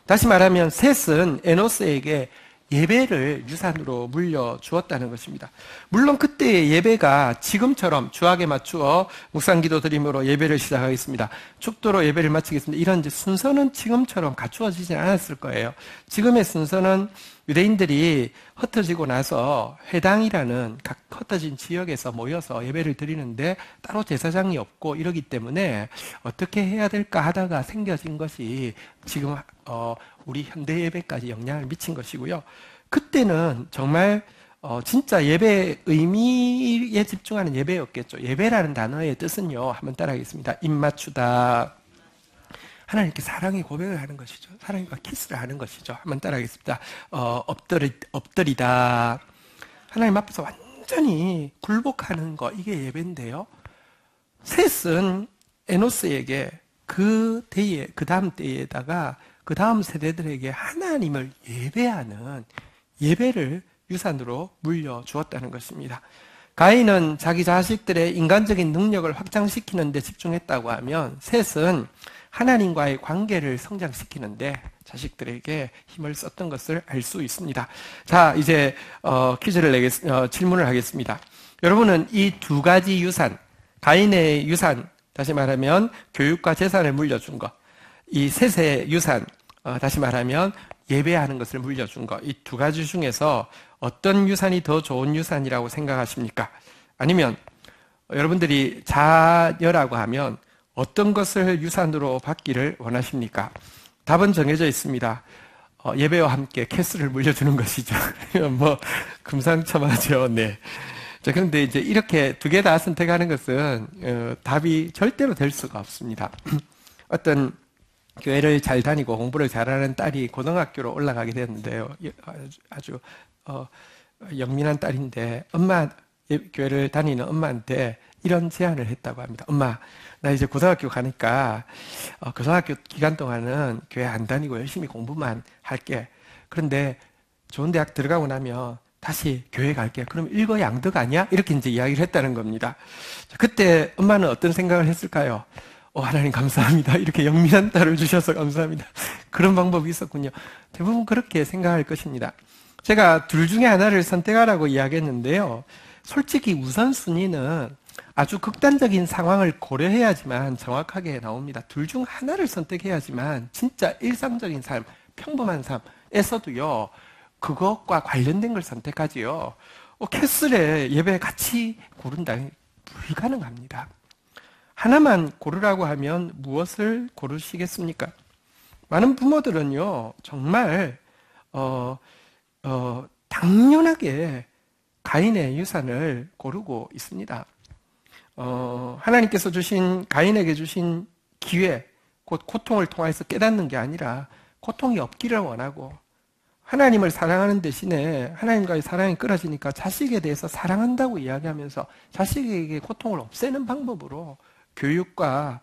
다시 말하면 셋은 에노스에게 예배를 유산으로 물려주었다는 것입니다. 물론 그때의 예배가 지금처럼 주악에 맞추어 묵상기도 드림으로 예배를 시작하겠습니다. 축도로 예배를 마치겠습니다. 이런 이제 순서는 지금처럼 갖추어지지 않았을 거예요. 지금의 순서는 유대인들이 흩어지고 나서 회당이라는 각 흩어진 지역에서 모여서 예배를 드리는데 따로 제사장이 없고 이러기 때문에 어떻게 해야 될까 하다가 생겨진 것이 지금 우리 현대 예배까지 영향을 미친 것이고요. 그때는 정말 진짜 예배의 의미에 집중하는 예배였겠죠. 예배라는 단어의 뜻은요, 한번 따라하겠습니다. 입맞추다. 하나님께 사랑의 고백을 하는 것이죠. 하나님과 키스를 하는 것이죠. 한번 따라하겠습니다. 엎드리다. 하나님 앞에서 완전히 굴복하는 거, 이게 예배인데요. 셋은 에노스에게 그 다음 때에다가 그 다음 세대들에게 하나님을 예배하는 예배를 유산으로 물려주었다는 것입니다. 가인은 자기 자식들의 인간적인 능력을 확장시키는 데 집중했다고 하면, 셋은 하나님과의 관계를 성장시키는데 자식들에게 힘을 썼던 것을 알 수 있습니다. 자, 이제 질문을 하겠습니다. 여러분은 이 두 가지 유산, 가인의 유산, 다시 말하면 교육과 재산을 물려준 것, 이 셋의 유산, 다시 말하면 예배하는 것을 물려준 것, 이 두 가지 중에서 어떤 유산이 더 좋은 유산이라고 생각하십니까? 아니면 여러분들이 자녀라고 하면 어떤 것을 유산으로 받기를 원하십니까? 답은 정해져 있습니다. 예배와 함께 캐스를 물려주는 것이죠. 뭐 금상첨화죠. 네. 자, 그런데 이제 이렇게 두 개 다 선택하는 것은 답이 절대로 될 수가 없습니다. 어떤 교회를 잘 다니고 공부를 잘하는 딸이 고등학교로 올라가게 됐는데요. 아주 영민한 딸인데 교회를 다니는 엄마한테 이런 제안을 했다고 합니다. 엄마, 나 이제 고등학교 가니까 고등학교 기간 동안은 교회 안 다니고 열심히 공부만 할게. 그런데 좋은 대학 들어가고 나면 다시 교회 갈게. 그럼 일거양득 아니야? 이렇게 이제 이야기를 했다는 겁니다. 그때 엄마는 어떤 생각을 했을까요? 하나님 감사합니다. 이렇게 영민한 딸을 주셔서 감사합니다. 그런 방법이 있었군요. 대부분 그렇게 생각할 것입니다. 제가 둘 중에 하나를 선택하라고 이야기했는데요. 솔직히 우선순위는 아주 극단적인 상황을 고려해야지만 정확하게 나옵니다. 둘 중 하나를 선택해야지만 진짜 일상적인 삶, 평범한 삶에서도요, 그것과 관련된 걸 선택하지요. 캐슬에 예배 같이 고른다. 불가능합니다. 하나만 고르라고 하면 무엇을 고르시겠습니까? 많은 부모들은요, 정말 당연하게 가인의 유산을 고르고 있습니다. 하나님께서 가인에게 주신 기회, 곧 고통을 통해서 깨닫는 게 아니라 고통이 없기를 원하고, 하나님을 사랑하는 대신에 하나님과의 사랑이 끊어지니까 자식에 대해서 사랑한다고 이야기하면서 자식에게 고통을 없애는 방법으로 교육과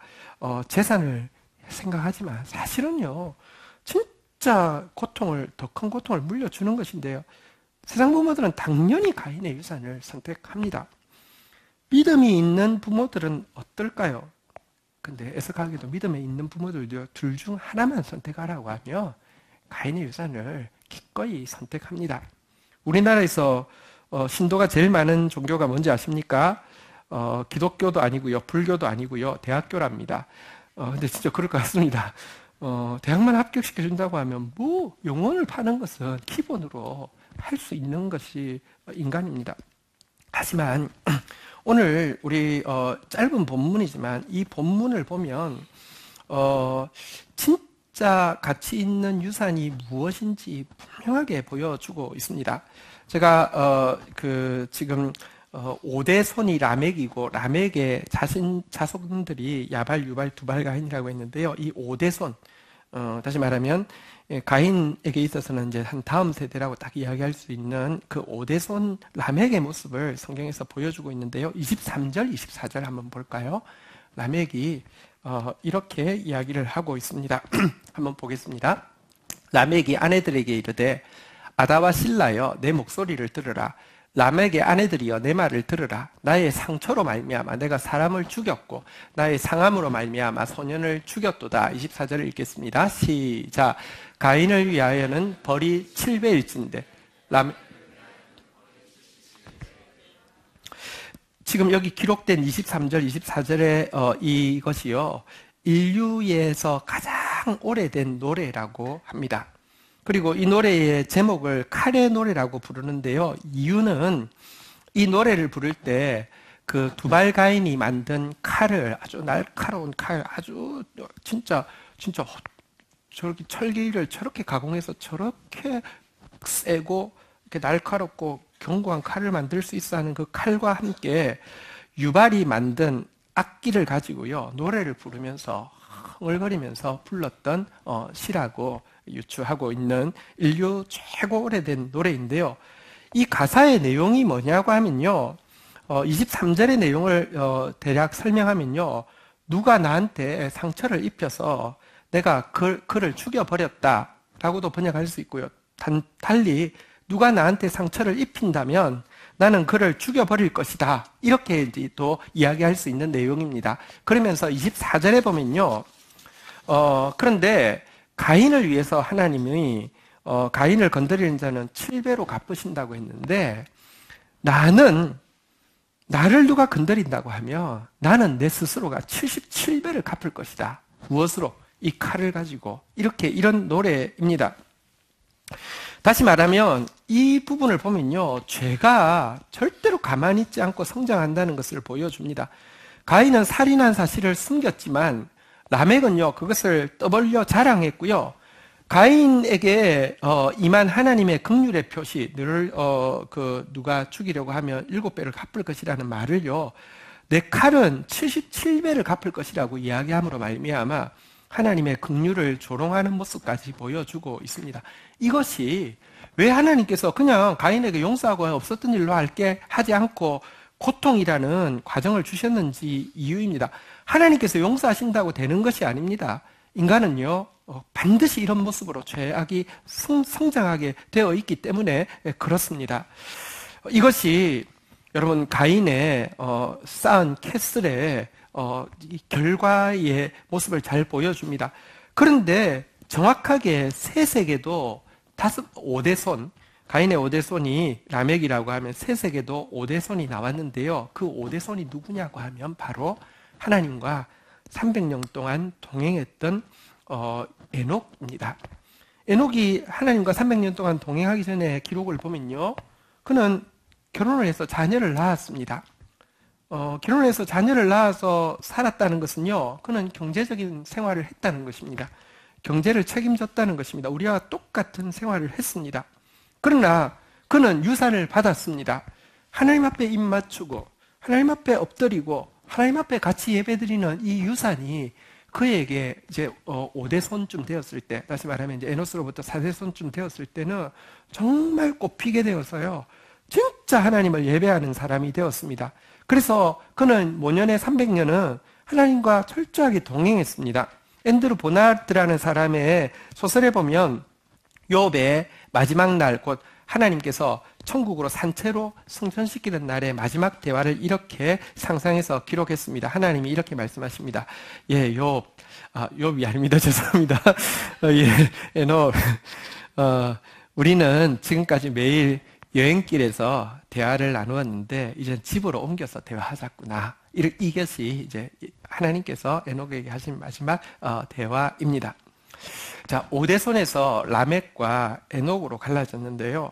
재산을 생각하지만, 사실은요, 진짜 더 큰 고통을 물려주는 것인데요. 세상 부모들은 당연히 가인의 유산을 선택합니다. 믿음이 있는 부모들은 어떨까요? 근데 애석하게도 믿음에 있는 부모들도 둘 중 하나만 선택하라고 하며 가인의 유산을 기꺼이 선택합니다. 우리나라에서 신도가 제일 많은 종교가 뭔지 아십니까? 기독교도 아니고요, 불교도 아니고요, 대학교랍니다. 근데 진짜 그럴 것 같습니다. 대학만 합격시켜준다고 하면 뭐 영혼을 파는 것은 기본으로 할 수 있는 것이 인간입니다. 하지만 오늘 우리 짧은 본문이지만 이 본문을 보면 진짜 가치 있는 유산이 무엇인지 분명하게 보여주고 있습니다. 제가 지금 5대 손이 라멕이고, 라멕의 자손들이 야발, 유발, 두발, 가인이라고 했는데요. 이 5대 손, 다시 말하면 가인에게 있어서는 이제 한 다음 세대라고 딱 이야기할 수 있는 그 5대 손 라멕의 모습을 성경에서 보여주고 있는데요. 23절, 24절 한번 볼까요? 라멕이 이렇게 이야기를 하고 있습니다. 한번 보겠습니다. 라멕이 아내들에게 이르되 아다와 실라여 내 목소리를 들으라. 라멕의 아내들이여 내 말을 들으라. 나의 상처로 말미암아 내가 사람을 죽였고 나의 상함으로 말미암아 소년을 죽였도다. 24절을 읽겠습니다. 시작. 가인을 위하여는 벌이 7배일진데 지금 여기 기록된 23절, 24절의 이것이요, 인류에서 가장 오래된 노래라고 합니다. 그리고 이 노래의 제목을 칼의 노래라고 부르는데요. 이유는 이 노래를 부를 때 그 두발 가인이 만든 칼을, 아주 날카로운 칼, 아주 진짜 저렇게 철기를 저렇게 가공해서 저렇게 세고 이렇게 날카롭고 견고한 칼을 만들 수 있어 하는 그 칼과 함께 유발이 만든 악기를 가지고요, 노래를 부르면서 흥얼거리면서 불렀던 시라고 유추하고 있는 인류 최고 오래된 노래인데요. 이 가사의 내용이 뭐냐고 하면요, 23절의 내용을 대략 설명하면요, 누가 나한테 상처를 입혀서 내가 그를 죽여버렸다 라고도 번역할 수 있고요, 달리 누가 나한테 상처를 입힌다면 나는 그를 죽여버릴 것이다, 이렇게 또 이야기할 수 있는 내용입니다. 그러면서 24절에 보면요, 그런데 가인을 위해서 하나님이 가인을 건드리는 자는 7배로 갚으신다고 했는데, 나를 누가 건드린다고 하면 나는 내 스스로가 77배를 갚을 것이다. 무엇으로? 이 칼을 가지고. 이런 노래입니다. 다시 말하면 이 부분을 보면요, 죄가 절대로 가만히 있지 않고 성장한다는 것을 보여줍니다. 가인은 살인한 사실을 숨겼지만 라멕은요, 그것을 떠벌려 자랑했고요. 가인에게 임한 하나님의 긍휼의 표시, 너를 누가 죽이려고 하면 7배를 갚을 것이라는 말을요, 내 칼은 77배를 갚을 것이라고 이야기함으로 말미암아 하나님의 긍휼을 조롱하는 모습까지 보여주고 있습니다. 이것이 왜 하나님께서 그냥 가인에게 용서하고 없었던 일로 할게 하지 않고 고통이라는 과정을 주셨는지 이유입니다. 하나님께서 용서하신다고 되는 것이 아닙니다. 인간은요, 반드시 이런 모습으로 죄악이 성장하게 되어 있기 때문에 그렇습니다. 이것이 여러분 가인의 쌓은 캐슬의 이 결과의 모습을 잘 보여줍니다. 그런데 정확하게 셋에게도 5대손, 가인의 5대손이 라멕이라고 하면 셋에게도 5대손이 나왔는데요. 그 5대손이 누구냐고 하면 바로 하나님과 300년 동안 동행했던 에녹입니다. 에녹이 하나님과 300년 동안 동행하기 전에 기록을 보면요, 그는 결혼을 해서 자녀를 낳았습니다. 결혼해서 자녀를 낳아서 살았다는 것은요, 그는 경제적인 생활을 했다는 것입니다. 경제를 책임졌다는 것입니다. 우리와 똑같은 생활을 했습니다. 그러나 그는 유산을 받았습니다. 하나님 앞에 입 맞추고 하나님 앞에 엎드리고 하나님 앞에 같이 예배드리는 이 유산이 그에게 이제 5대손쯤 되었을 때, 다시 말하면 이제 에노스로부터 4대손쯤 되었을 때는 정말 꼽히게 되어서요, 진짜 하나님을 예배하는 사람이 되었습니다. 그래서 그는 모년의 300년은 하나님과 철저하게 동행했습니다. 앤드루 보나드라는 사람의 소설에 보면 욥의 마지막 날, 곧 하나님께서 천국으로 산채로 승천시키는 날의 마지막 대화를 이렇게 상상해서 기록했습니다. 하나님이 이렇게 말씀하십니다. 예, 욥이 아닙니다. 죄송합니다. 에녹, 우리는 지금까지 매일 여행길에서 대화를 나누었는데 이제 집으로 옮겨서 대화하자꾸나. 이것이 이제 하나님께서 에녹에게 하신 마지막 대화입니다. 자, 5대손에서 라멕과 에녹으로 갈라졌는데요.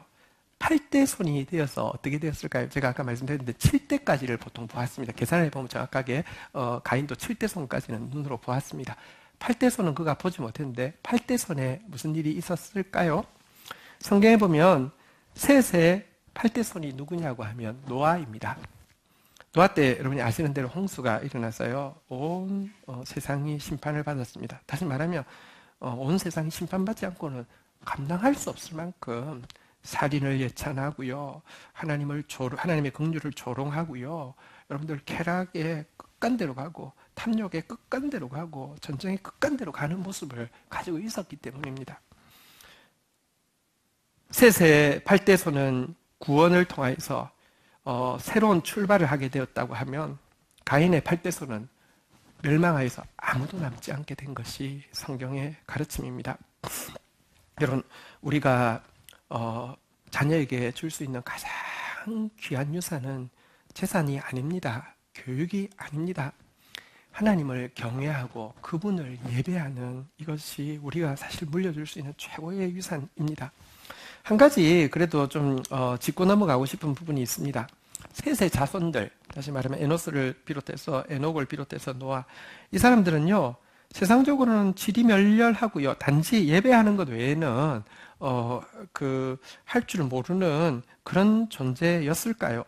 8대손이 되어서 어떻게 되었을까요? 제가 아까 말씀드렸는데 7대까지를 보통 보았습니다. 계산해 보면 정확하게 가인도 7대손까지는 눈으로 보았습니다. 8대손은 그가 보지 못했는데 8대손에 무슨 일이 있었을까요? 성경에 보면 셋의 8대손이 누구냐고 하면 노아입니다. 노아 때 여러분이 아시는 대로 홍수가 일어나서요, 온 세상이 심판을 받았습니다. 다시 말하면 온 세상이 심판받지 않고는 감당할 수 없을 만큼 살인을 예찬하고요, 하나님의 긍휼을 조롱하고요, 여러분들 쾌락의 끝간대로 가고 탐욕의 끝간대로 가고 전쟁의 끝간대로 가는 모습을 가지고 있었기 때문입니다. 셋의 8대손은 구원을 통해서 새로운 출발을 하게 되었다고 하면, 가인의 8대손은 멸망하여서 아무도 남지 않게 된 것이 성경의 가르침입니다. 여러분, 우리가 자녀에게 줄 수 있는 가장 귀한 유산은 재산이 아닙니다. 교육이 아닙니다. 하나님을 경외하고 그분을 예배하는 이것이 우리가 사실 물려줄 수 있는 최고의 유산입니다. 한 가지 그래도 좀 짚고 넘어가고 싶은 부분이 있습니다. 셋의 자손들, 다시 말하면 에노스를 비롯해서 에녹을 비롯해서 노아, 이 사람들은요 세상적으로는 지리멸렬하고요 단지 예배하는 것 외에는 할 줄 모르는 그런 존재였을까요?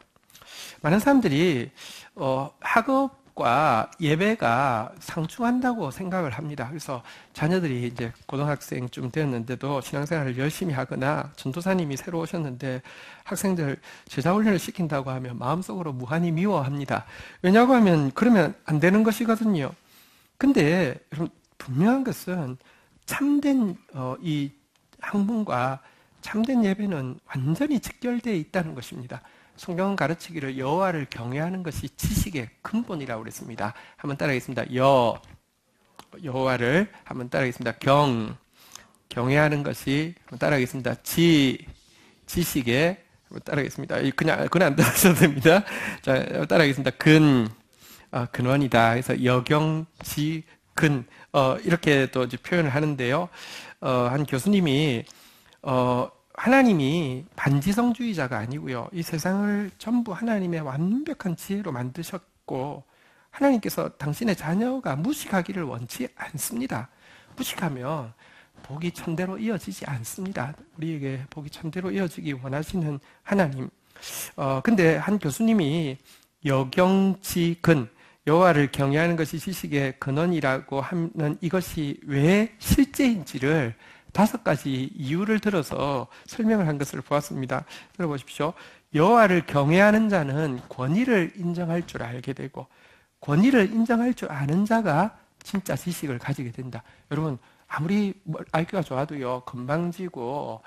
많은 사람들이 학업과 예배가 상충한다고 생각을 합니다. 그래서 자녀들이 이제 고등학생쯤 되었는데도 신앙생활을 열심히 하거나 전도사님이 새로 오셨는데 학생들 제자훈련을 시킨다고 하면 마음속으로 무한히 미워합니다. 왜냐고 하면 그러면 안 되는 것이거든요. 근데 여러분 분명한 것은 참된 이 학문과 참된 예배는 완전히 직결되어 있다는 것입니다. 성경은 가르치기를 여호와를 경외하는 것이 지식의 근본이라고 그랬습니다. 한번 따라하겠습니다. 여호와를 한번 따라하겠습니다. 경외하는 것이 한번 따라하겠습니다. 지식의 한번 따라하겠습니다. 그냥 안 따라하셔도 됩니다. 자, 따라하겠습니다. 근원이다. 그래서 여경지근 이렇게 또 이제 표현을 하는데요. 한 교수님이 하나님이 반지성주의자가 아니고요. 이 세상을 전부 하나님의 완벽한 지혜로 만드셨고 하나님께서 당신의 자녀가 무식하기를 원치 않습니다. 무식하면 복이 천대로 이어지지 않습니다. 우리에게 복이 천대로 이어지기 원하시는 하나님. 근데 한 교수님이 여경지근, 여호와를 경외하는 것이 지식의 근원이라고 하는 이것이 왜 실제인지를 5가지 이유를 들어서 설명을 한 것을 보았습니다. 들어보십시오. 여호와를 경외하는 자는 권위를 인정할 줄 알게 되고 권위를 인정할 줄 아는 자가 진짜 지식을 가지게 된다. 여러분 아무리 IQ가 좋아도요 건방지고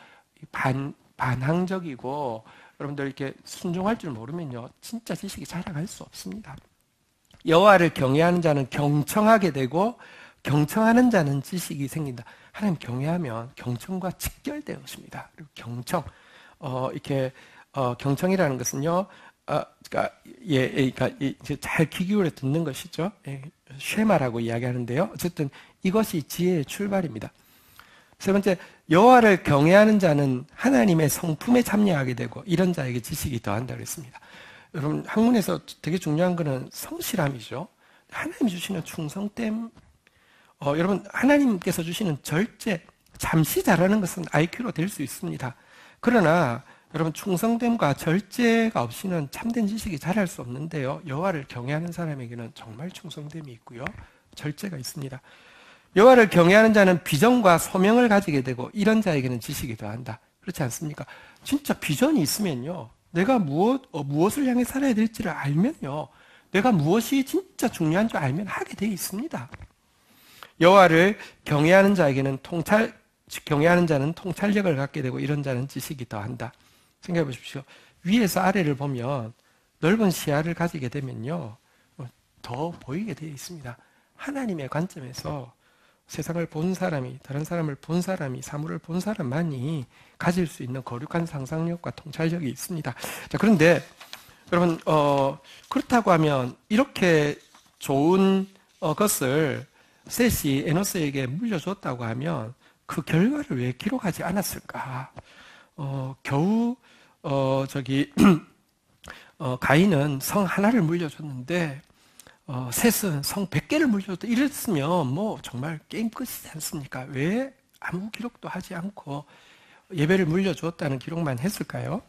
반항적이고 여러분들 이렇게 순종할 줄 모르면요 진짜 지식이 자라갈 수 없습니다. 여호와를 경외하는 자는 경청하게 되고 경청하는 자는 지식이 생긴다. 하나님 경외하면 경청과 직결되어 있습니다. 그리고 경청, 경청이라는 것은요, 그러니까 이제 잘 귀 기울여 듣는 것이죠. 쉐마라고 이야기하는데요. 어쨌든 이것이 지혜의 출발입니다. 세 번째, 여호와를 경외하는 자는 하나님의 성품에 참여하게 되고 이런 자에게 지식이 더한다고 했습니다. 여러분 학문에서 되게 중요한 것은 성실함이죠. 하나님이 주시는 충성됨, 여러분 하나님께서 주시는 절제, 잠시 잘하는 것은 IQ로 될 수 있습니다. 그러나 여러분 충성됨과 절제가 없이는 참된 지식이 자랄 수 없는데요. 여호와를 경외하는 사람에게는 정말 충성됨이 있고요. 절제가 있습니다. 여호와를 경외하는 자는 비전과 소명을 가지게 되고 이런 자에게는 지식이 더한다. 그렇지 않습니까? 진짜 비전이 있으면요. 내가 무엇을 향해 살아야 될지를 알면요. 내가 무엇이 진짜 중요한 줄 알면 하게 되어 있습니다. 여호와를 경외하는 자에게는 경외하는 자는 통찰력을 갖게 되고 이런 자는 지식이 더한다. 생각해 보십시오. 위에서 아래를 보면 넓은 시야를 가지게 되면요. 더 보이게 되어 있습니다. 하나님의 관점에서 세상을 본 사람이, 다른 사람을 본 사람이, 사물을 본 사람만이 가질 수 있는 거룩한 상상력과 통찰력이 있습니다. 자, 그런데 여러분 그렇다고 하면 이렇게 좋은 것을 셋이 에노스에게 물려줬다고 하면 그 결과를 왜 기록하지 않았을까? 겨우 가인은 성 하나를 물려줬는데 셋은 성 100개를 물려줬다. 이랬으면 뭐 정말 게임 끝이지 않습니까? 왜 아무 기록도 하지 않고 예배를 물려주었다는 기록만 했을까요?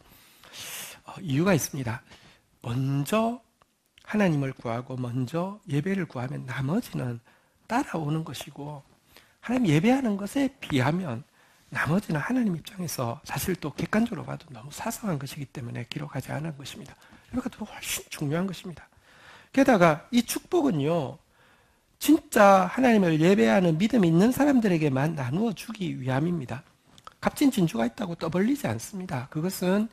이유가 있습니다. 먼저 하나님을 구하고 먼저 예배를 구하면 나머지는 따라오는 것이고 하나님 예배하는 것에 비하면 나머지는 하나님 입장에서 사실 또 객관적으로 봐도 너무 사소한 것이기 때문에 기록하지 않은 것입니다. 예배가 더 훨씬 중요한 것입니다. 게다가 이 축복은요, 진짜 하나님을 예배하는 믿음이 있는 사람들에게만 나누어 주기 위함입니다. 값진 진주가 있다고 떠벌리지 않습니다. 그것은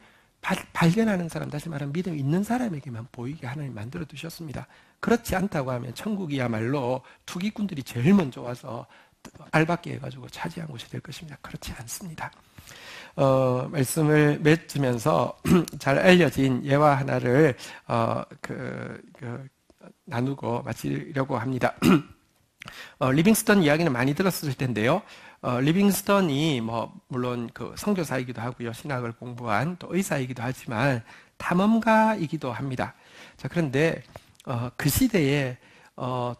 발견하는 사람, 다시 말하면 믿음이 있는 사람에게만 보이게 하나님 만들어 두셨습니다. 그렇지 않다고 하면 천국이야말로 투기꾼들이 제일 먼저 와서 알박기 해가지고 차지한 곳이 될 것입니다. 그렇지 않습니다. 말씀을 맺으면서 잘 알려진 예화 하나를 나누고 마치려고 합니다. 리빙스턴 이야기는 많이 들었을 텐데요. 리빙스턴이 물론 그 선교사이기도 하고요. 신학을 공부한 또 의사이기도 하지만 탐험가이기도 합니다. 자, 그런데 그 시대에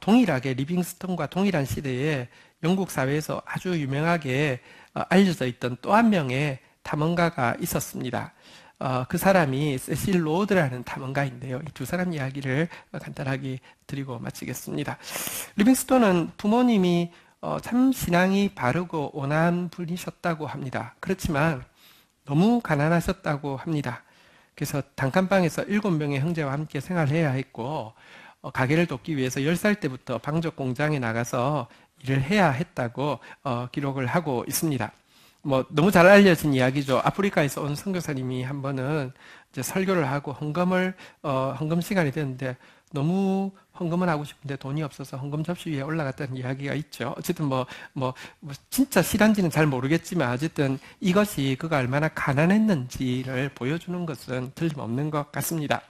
동일하게 리빙스턴과 동일한 시대에 영국 사회에서 아주 유명하게 알려져 있던 또 한 명의 탐험가가 있었습니다. 그 사람이 세실 로드라는 탐험가인데요. 이 두 사람 이야기를 간단하게 드리고 마치겠습니다. 리빙스턴은 부모님이 참 신앙이 바르고 온화한 분이셨다고 합니다. 그렇지만 너무 가난하셨다고 합니다. 그래서 단칸방에서 7명의 형제와 함께 생활해야 했고 가게를 돕기 위해서 10살 때부터 방적 공장에 나가서 일을 해야 했다고 기록을 하고 있습니다. 너무 잘 알려진 이야기죠. 아프리카에서 온 선교사님이 한 번은 이제 설교를 하고 헌금 시간이 됐는데 너무 헌금을 하고 싶은데 돈이 없어서 헌금 접시 위에 올라갔다는 이야기가 있죠. 어쨌든 진짜 실한지는 잘 모르겠지만 어쨌든 이것이 그가 얼마나 가난했는지를 보여주는 것은 틀림없는 것 같습니다.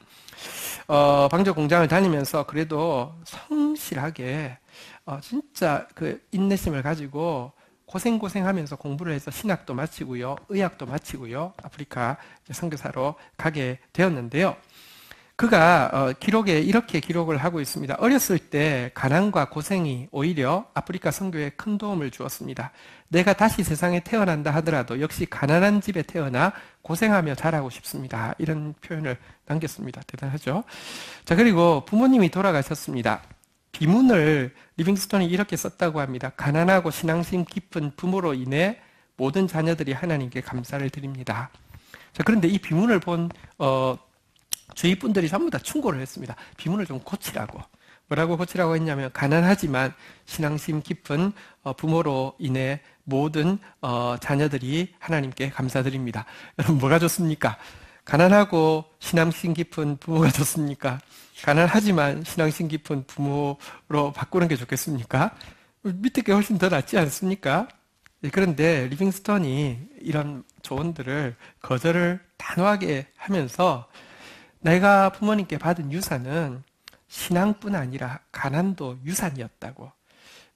방적 공장을 다니면서 그래도 성실하게 진짜 그 인내심을 가지고 고생하면서 공부를 해서 신학도 마치고요, 의학도 마치고요, 아프리카 선교사로 가게 되었는데요. 그가 기록에 이렇게 기록을 하고 있습니다. 어렸을 때 가난과 고생이 오히려 아프리카 선교에 큰 도움을 주었습니다. 내가 다시 세상에 태어난다 하더라도 역시 가난한 집에 태어나 고생하며 자라고 싶습니다. 이런 표현을 남겼습니다. 대단하죠? 자, 그리고 부모님이 돌아가셨습니다. 비문을 리빙스턴이 이렇게 썼다고 합니다. 가난하고 신앙심 깊은 부모로 인해 모든 자녀들이 하나님께 감사를 드립니다. 자, 그런데 이 비문을 본 주위 분들이 전부 다 충고를 했습니다. 비문을 좀 고치라고. 뭐라고 고치라고 했냐면 가난하지만 신앙심 깊은 부모로 인해 모든 자녀들이 하나님께 감사드립니다. 여러분 뭐가 좋습니까? 가난하고 신앙심 깊은 부모가 좋습니까? 가난하지만 신앙심 깊은 부모로 바꾸는 게 좋겠습니까? 밑에 게 훨씬 더 낫지 않습니까? 그런데 리빙스턴이 이런 조언들을 거절을 단호하게 하면서 내가 부모님께 받은 유산은 신앙뿐 아니라 가난도 유산이었다고.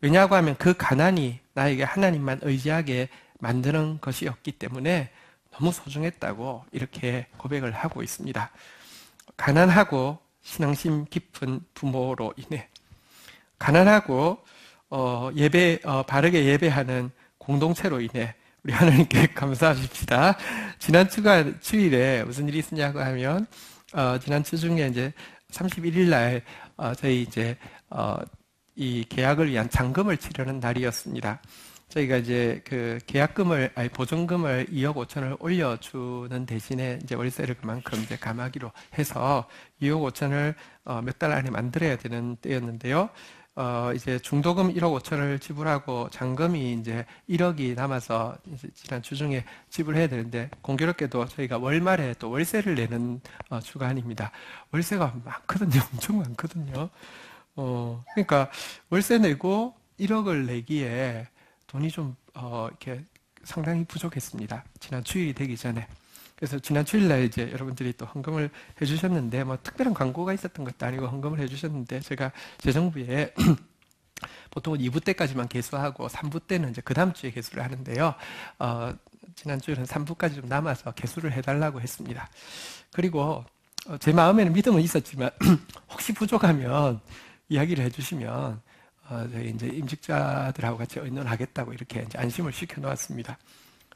왜냐하고 하면 그 가난이 나에게 하나님만 의지하게 만드는 것이었기 때문에 너무 소중했다고 이렇게 고백을 하고 있습니다. 가난하고 신앙심 깊은 부모로 인해, 가난하고 바르게 예배하는 공동체로 인해 우리 하나님께 감사하십시다. 지난 주일에 무슨 일이 있었냐고 하면 지난 주 중에 이제 31일 날 저희 이제 이 계약을 위한 잔금을 치르는 날이었습니다. 저희가 이제 그 보증금을 2억 5천을 올려주는 대신에 이제 월세를 그만큼 이제 감하기로 해서 2억 5천을 몇 달 안에 만들어야 되는 때였는데요. 이제 중도금 1억 5천을 지불하고 잔금이 이제 1억이 남아서 이제 지난 주중에 지불해야 되는데 공교롭게도 저희가 월말에 또 월세를 내는 주간입니다. 월세가 많거든요. 엄청 많거든요. 그러니까 월세 내고 1억을 내기에 돈이 좀 이렇게 상당히 부족했습니다. 지난 주일이 되기 전에. 그래서 지난 주일날 이제 여러분들이 또 헌금을 해주셨는데 특별한 광고가 있었던 것도 아니고 헌금을 해주셨는데 제가 재정부에 보통은 2부 때까지만 개수하고 3부 때는 이제 그 다음 주에 개수를 하는데요. 지난 주에는 3부까지 좀 남아서 개수를 해달라고 했습니다. 그리고 제 마음에는 믿음은 있었지만 혹시 부족하면 이야기를 해주시면 저희 이제 임직자들하고 같이 의논하겠다고 이렇게 이제 안심을 시켜 놓았습니다.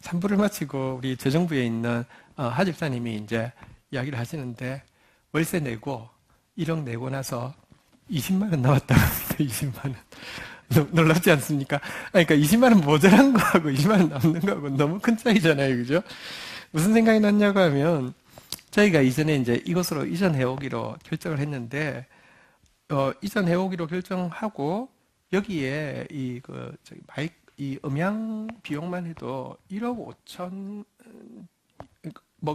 3부를 마치고 우리 재정부에 있는 하 집사님이 이제 이야기를 하시는데 월세 내고 1억 내고 나서 20만 원 남았다고 합니다. 20만 원. 놀랍지 않습니까? 그러니까 20만 원 모자란 거하고 20만 원 남는 거하고 너무 큰 차이잖아요. 그죠? 무슨 생각이 났냐고 하면 저희가 이전에 이제 이곳으로 이전해 오기로 결정을 했는데 이전해 오기로 결정하고 여기에 이 음향 비용만 해도 1억 5천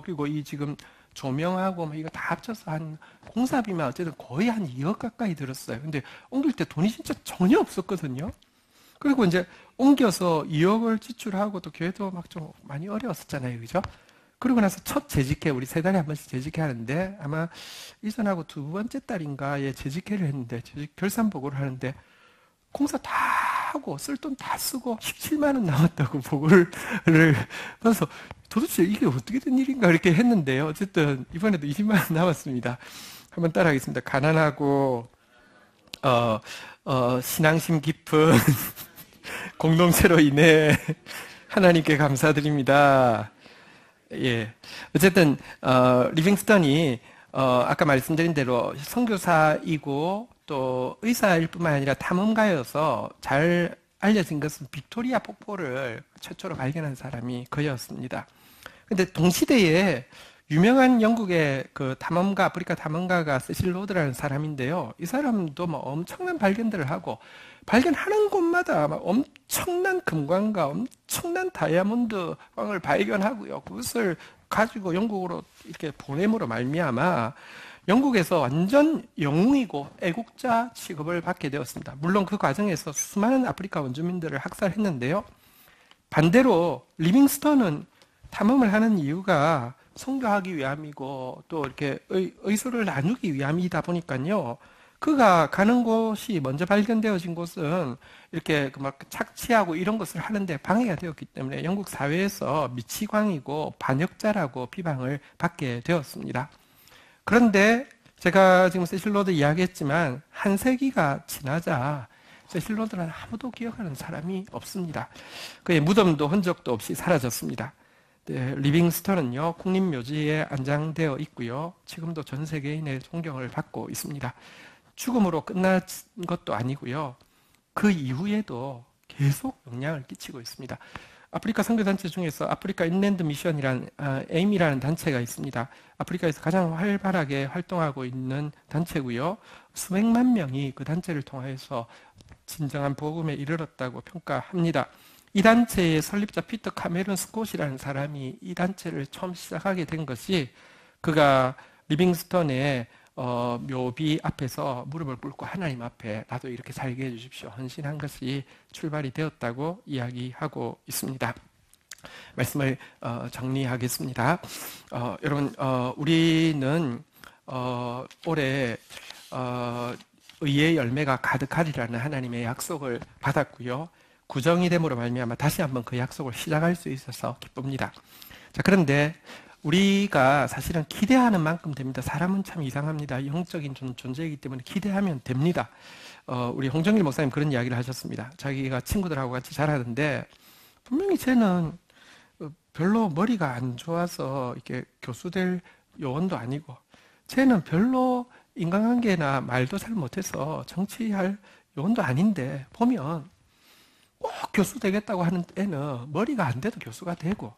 그리고 이 지금 조명하고 이거 다 합쳐서 한 공사비만 어쨌든 거의 한 2억 가까이 들었어요. 근데 옮길 때 돈이 진짜 전혀 없었거든요. 그리고 이제 옮겨서 2억을 지출하고 또 교회도 막 좀 많이 어려웠었잖아요. 그죠? 그러고 나서 첫 재직회, 우리 3달에 한 번씩 재직회 하는데 아마 이전하고 2번째 달인가에 재직회를 했는데 결산 보고를 하는데 공사 다 하고 쓸 돈 다 쓰고 17만 원 남았다고 보고를 받아서 도대체 이게 어떻게 된 일인가 이렇게 했는데요. 어쨌든 이번에도 20만 원 남았습니다. 한번 따라하겠습니다. 가난하고 신앙심 깊은 공동체로 인해 하나님께 감사드립니다. 예. 어쨌든, 리빙스턴이, 아까 말씀드린 대로 선교사이고 또 의사일 뿐만 아니라 탐험가여서 잘 알려진 것은 빅토리아 폭포를 최초로 발견한 사람이 그였습니다. 근데 동시대에 유명한 영국의 그 탐험가, 아프리카 탐험가가 세실 로드라는 사람인데요. 이 사람도 뭐 엄청난 발견들을 하고, 발견하는 곳마다 막 엄청난 금광과 엄청난 다이아몬드 광을 발견하고요. 그것을 가지고 영국으로 이렇게 보냄으로 말미암아 영국에서 완전 영웅이고 애국자 취급을 받게 되었습니다. 물론 그 과정에서 수많은 아프리카 원주민들을 학살했는데요. 반대로 리빙스턴은 탐험을 하는 이유가 선교하기 위함이고 또 이렇게 의소를 나누기 위함이다 보니까요. 그가 가는 곳이 먼저 발견되어진 곳은 이렇게 막 착취하고 이런 것을 하는데 방해가 되었기 때문에 영국 사회에서 미치광이고 반역자라고 비방을 받게 되었습니다. 그런데 제가 지금 세실 로드 이야기했지만 한 세기가 지나자 세실 로드는 아무도 기억하는 사람이 없습니다. 그의 무덤도 흔적도 없이 사라졌습니다. 네, 리빙스턴은요 국립묘지에 안장되어 있고요. 지금도 전 세계인의 존경을 받고 있습니다. 죽음으로 끝난 것도 아니고요. 그 이후에도 계속 영향을 끼치고 있습니다. 아프리카 선교단체 중에서 아프리카 인랜드 미션이라는 에임이라는 단체가 있습니다. 아프리카에서 가장 활발하게 활동하고 있는 단체고요. 수백만 명이 그 단체를 통해서 진정한 복음에 이르렀다고 평가합니다. 이 단체의 설립자 피터 카메론 스콧이라는 사람이 이 단체를 처음 시작하게 된 것이 그가 리빙스턴의 묘비 앞에서 무릎을 꿇고 하나님 앞에 나도 이렇게 살게 해주십시오. 헌신한 것이 출발이 되었다고 이야기하고 있습니다. 말씀을 정리하겠습니다. 여러분 우리는 올해 의의 열매가 가득하리라는 하나님의 약속을 받았고요. 구정이 됨으로 말미암아 다시 한번 그 약속을 시작할 수 있어서 기쁩니다. 자, 그런데 우리가 사실은 기대하는 만큼 됩니다. 사람은 참 이상합니다. 영적인 존재이기 때문에 기대하면 됩니다. 우리 홍정길 목사님 그런 이야기를 하셨습니다. 자기가 친구들하고 같이 자라는데 분명히 쟤는 별로 머리가 안 좋아서 이렇게 교수 될 요원도 아니고 쟤는 별로 인간관계나 말도 잘 못해서 정치할 요원도 아닌데 보면 꼭 교수 되겠다고 하는 애는 머리가 안 돼도 교수가 되고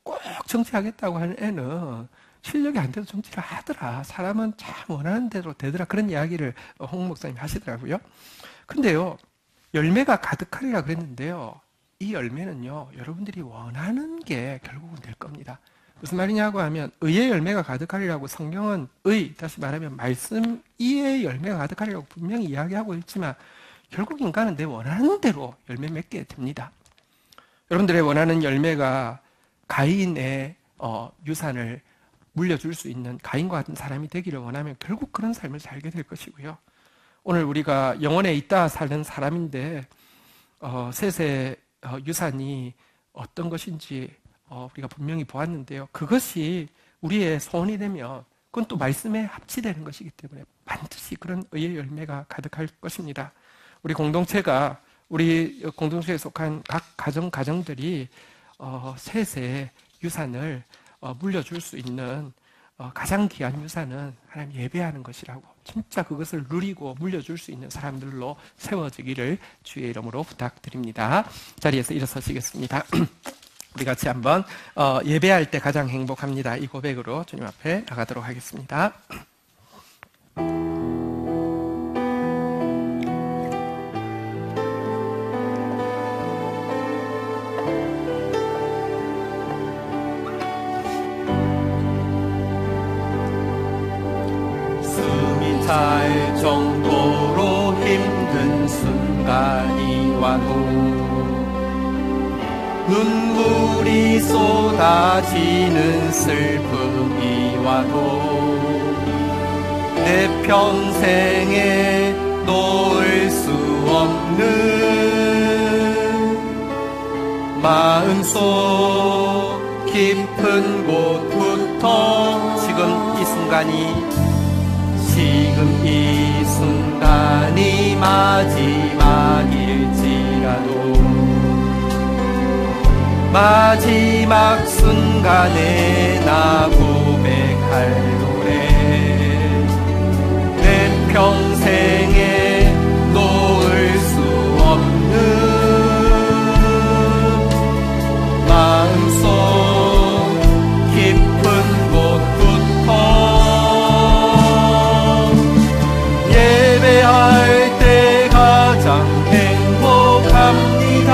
꼭 정치하겠다고 하는 애는 실력이 안 돼도 정치를 하더라. 사람은 참 원하는 대로 되더라. 그런 이야기를 홍 목사님 하시더라고요. 근데요, 열매가 가득하리라 그랬는데요. 이 열매는요, 여러분들이 원하는 게 결국은 될 겁니다. 무슨 말이냐고 하면 의의 열매가 가득하리라고 성경은 다시 말하면 말씀 이의 열매가 가득하리라고 분명히 이야기하고 있지만 결국 인간은 내 원하는 대로 열매 맺게 됩니다. 여러분들의 원하는 열매가 가인의 유산을 물려줄 수 있는 가인과 같은 사람이 되기를 원하면 결국 그런 삶을 살게 될 것이고요. 오늘 우리가 영원에 있다 사는 사람인데 셋의 유산이 어떤 것인지 우리가 분명히 보았는데요. 그것이 우리의 소원이 되면 그건 또 말씀에 합치되는 것이기 때문에 반드시 그런 의의 열매가 가득할 것입니다. 우리 공동체가 우리 공동체에 속한 각 가정들이 셋의 유산을 물려줄 수 있는 가장 귀한 유산은 하나님 예배하는 것이라고 진짜 그것을 누리고 물려줄 수 있는 사람들로 세워지기를 주의 이름으로 부탁드립니다. 자리에서 일어서시겠습니다. 우리 같이 한번 예배할 때 가장 행복합니다. 이 고백으로 주님 앞에 나가도록 하겠습니다. 살 정도로 힘든 순간이 와도 눈물이 쏟아지는 슬픔이 와도 내 평생에 놓을 수 없는 마음속 깊은 곳부터 지금 이 순간이 마지막일지라도 마지막 순간에 나 고백할 노래 내 평생에 놓을 수 없는 마음속 깊은 곳부터 예배할 때 가장 행복합니다.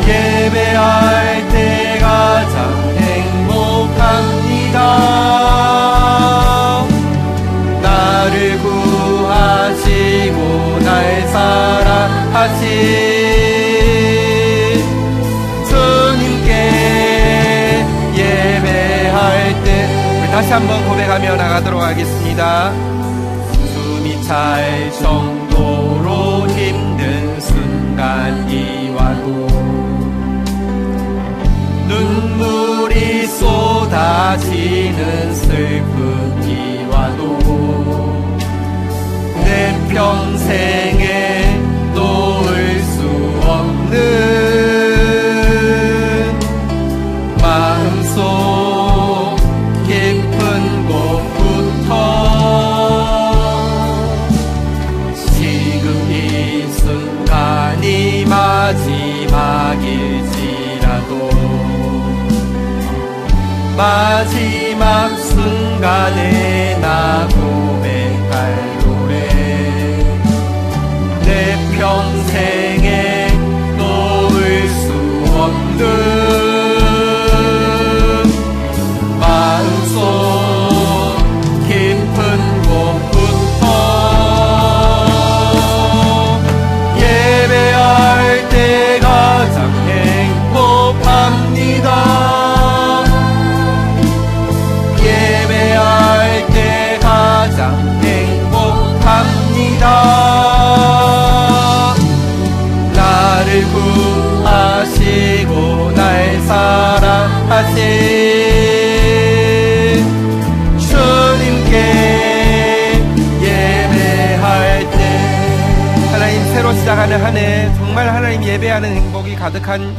예배할 때 가장 행복합니다. 나를 구하시고 날 사랑하신 주님께 예배할 때 우리 다시 한번 고백하며 나가도록 하겠습니다. 숨이 찰 정도로 힘든 순간이 와도 눈물이 쏟아지는 슬픔이 와도 내 평생에 놓을 수 없는 마음속 깊은 곳부터 지금 이 순간이 마지막일지라도 마지막 순간에 나 고백할 노래 내 평생에 놓을 수 없는 마음속 깊은 곳부터 예배할 때 가장 행복합니다. 예배할 때 가장 행복합니다. 나를 구하시고 날 사랑하신 주님께 예배할 때 하나님 새로 시작하는 한 해 정말 하나님 예배하는 행복이 가득한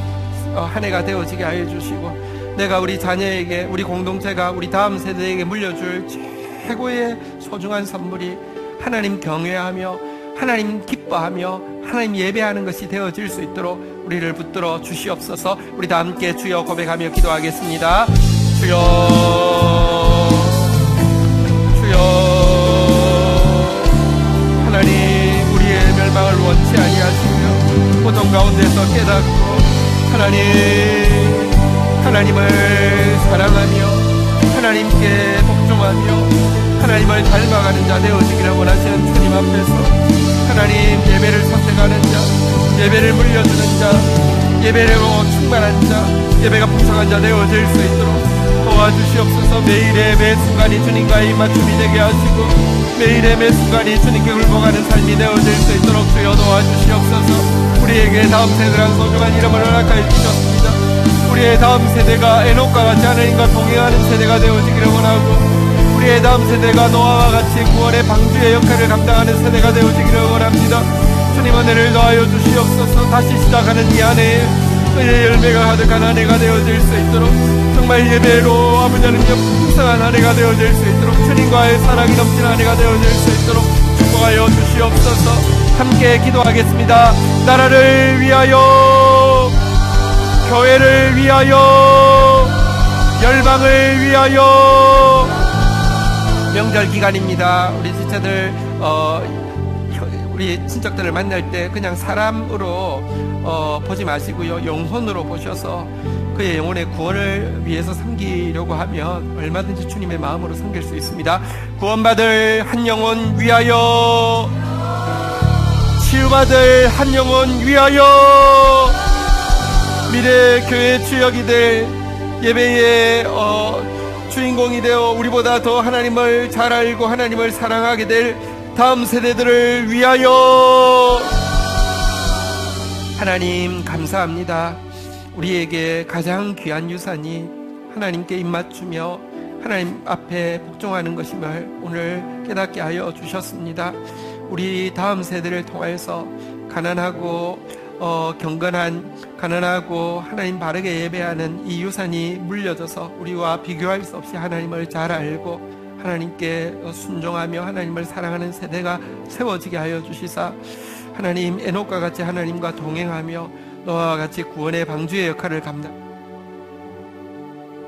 한 해가 되어지게 하여 주시고 내가 우리 자녀에게 우리 공동체가 우리 다음 세대에게 물려줄 최고의 소중한 선물이 하나님 경외하며 하나님 기뻐하며 하나님 예배하는 것이 되어질 수 있도록 우리를 붙들어 주시옵소서. 우리 다 함께 주여 고백하며 기도하겠습니다. 주여 주여 하나님 우리의 멸망을 원치 아니하시며 고통 가운데서 깨닫고 하나님을 사랑하며 하나님께 복종하며 하나님을 닮아가는 자 되어지기를 원하시는 주님 앞에서 하나님 예배를 선택하는 자, 예배를 물려주는 자, 예배로 충만한 자, 예배가 풍성한 자 되어질 수 있도록 도와주시옵소서. 매일의 매 순간이 주님과의 맞춤이 되게 하시고 매일의 매 순간이 주님께 굴복하는 삶이 되어질 수 있도록 주여 도와주시옵소서. 우리에게 다음 세대란 소중한 이름을 허락하여 주셨습니다. 우리의 다음 세대가 에녹과 같이 하나님과 동행하는 세대가 되어지기를 원하고 우리의 다음 세대가 노아와 같이 구원의 방주의 역할을 감당하는 세대가 되어지기를 원합니다. 주님 은혜를 더하여 주시옵소서. 다시 시작하는 이 한 해에 의의 열매가 가득한 한 해가 되어질 수 있도록 정말 예배로 아버지 하나님 풍성한 한 해가 되어질 수 있도록 주님과의 사랑이 넘치는 한 해가 되어질 수 있도록 축복하여 주시옵소서. 함께 기도하겠습니다. 나라를 위하여, 교회를 위하여, 열방을 위하여. 명절 기간입니다. 우리 지체들 우리 친척들을 만날 때 그냥 사람으로 보지 마시고요, 영혼으로 보셔서 그의 영혼의 구원을 위해서 섬기려고 하면 얼마든지 주님의 마음으로 섬길 수 있습니다. 구원받을 한 영혼 위하여, 치유받을 한 영혼 위하여 미래 교회 주역이 될 예배의 주인공이 되어 우리보다 더 하나님을 잘 알고 하나님을 사랑하게 될 다음 세대들을 위하여. 하나님 감사합니다. 우리에게 가장 귀한 유산이 하나님께 입맞추며 하나님 앞에 복종하는 것임을 오늘 깨닫게 하여 주셨습니다. 우리 다음 세대를 통해서 가난하고 경건한, 가난하고 하나님 바르게 예배하는 이 유산이 물려져서 우리와 비교할 수 없이 하나님을 잘 알고 하나님께 순종하며 하나님을 사랑하는 세대가 세워지게 하여 주시사 하나님 에녹과 같이 하나님과 동행하며 너와 같이 구원의 방주의 역할을 감당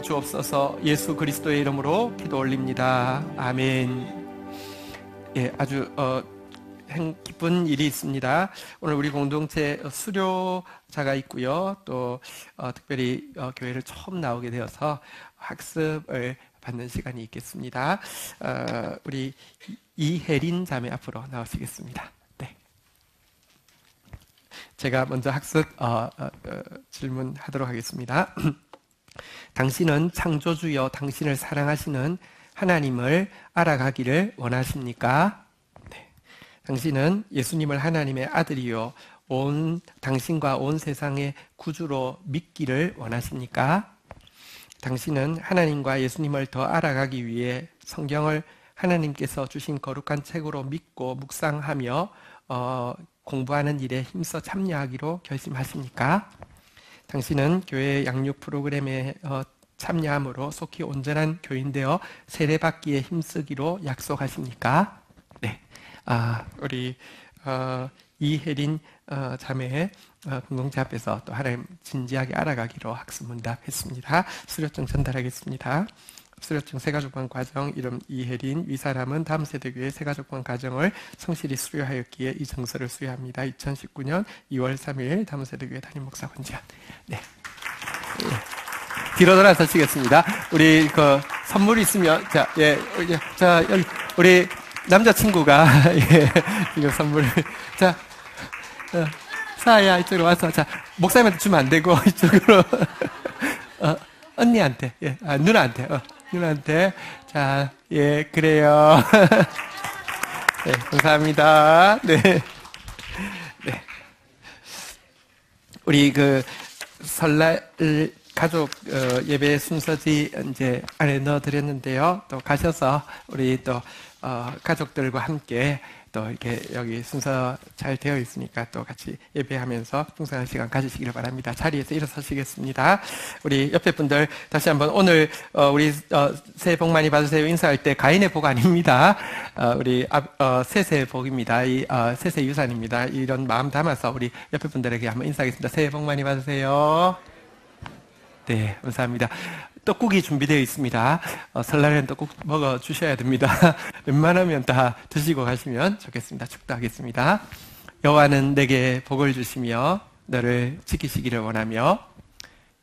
주옵소서. 예수 그리스도의 이름으로 기도 올립니다. 아멘. 예, 아주 기쁜 일이 있습니다. 오늘 우리 공동체 수료자가 있고요. 또 특별히 교회를 처음 나오게 되어서 학습을 받는 시간이 있겠습니다. 우리 이혜린 자매 앞으로 나오시겠습니다. 네. 제가 먼저 학습 질문하도록 하겠습니다. 당신은 창조주여 당신을 사랑하시는 하나님을 알아가기를 원하십니까? 네. 당신은 예수님을 하나님의 아들이요 당신과 온 세상의 구주로 믿기를 원하십니까? 당신은 하나님과 예수님을 더 알아가기 위해 성경을 하나님께서 주신 거룩한 책으로 믿고 묵상하며 공부하는 일에 힘써 참여하기로 결심하십니까? 당신은 교회 양육 프로그램에 참여함으로 속히 온전한 교인 되어 세례받기에 힘쓰기로 약속하십니까? 네, 우리 이혜린 자매의 공동체 앞에서 또 하나님 진지하게 알아가기로 학습문답했습니다. 수료증 전달하겠습니다. 수료증 새가족관 과정 이름 이혜린 위사람은 다음 세대교회 새가족관 과정을 성실히 수료하였기에 이 정서를 수여합니다. 2019년 2월 3일 다음 세대교회 담임 목사 권지현. 네. 뒤로 돌아서시겠습니다. 우리 선물이 있으면 자 여기 우리 남자친구가 이거 선물을 사야 이쪽으로 와서 목사님한테 주면 안 되고 이쪽으로 언니한테 누나한테 그래요. 네, 감사합니다. 네. 우리 설날 가족 예배 순서지 이제 안에 넣어드렸는데요. 또 가셔서 우리 또 가족들과 함께 또 이렇게 여기 순서 잘 되어 있으니까 또 같이 예배하면서 풍성한 시간 가지시기를 바랍니다. 자리에서 일어서시겠습니다. 우리 옆에 분들 다시 한번 오늘 우리 새해 복 많이 받으세요 인사할 때 가인의 복 아닙니다. 우리 새새 복입니다. 이 새새 유산입니다. 이런 마음 담아서 우리 옆에 분들에게 한번 인사하겠습니다. 새해 복 많이 받으세요. 네, 감사합니다. 떡국이 준비되어 있습니다. 설날에는 떡국 먹어 주셔야 됩니다. 웬만하면 다 드시고 가시면 좋겠습니다. 축도하겠습니다. 여호와는 내게 복을 주시며 너를 지키시기를 원하며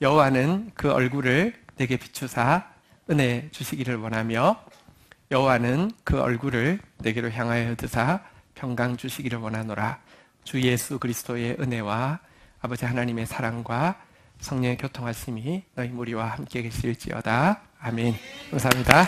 여호와는 그 얼굴을 내게 비추사 은혜 주시기를 원하며 여호와는 그 얼굴을 내게로 향하여 드사 평강 주시기를 원하노라. 주 예수 그리스도의 은혜와 아버지 하나님의 사랑과 성령의 교통하심이 너희 무리와 함께 계실지어다. 아멘. 감사합니다.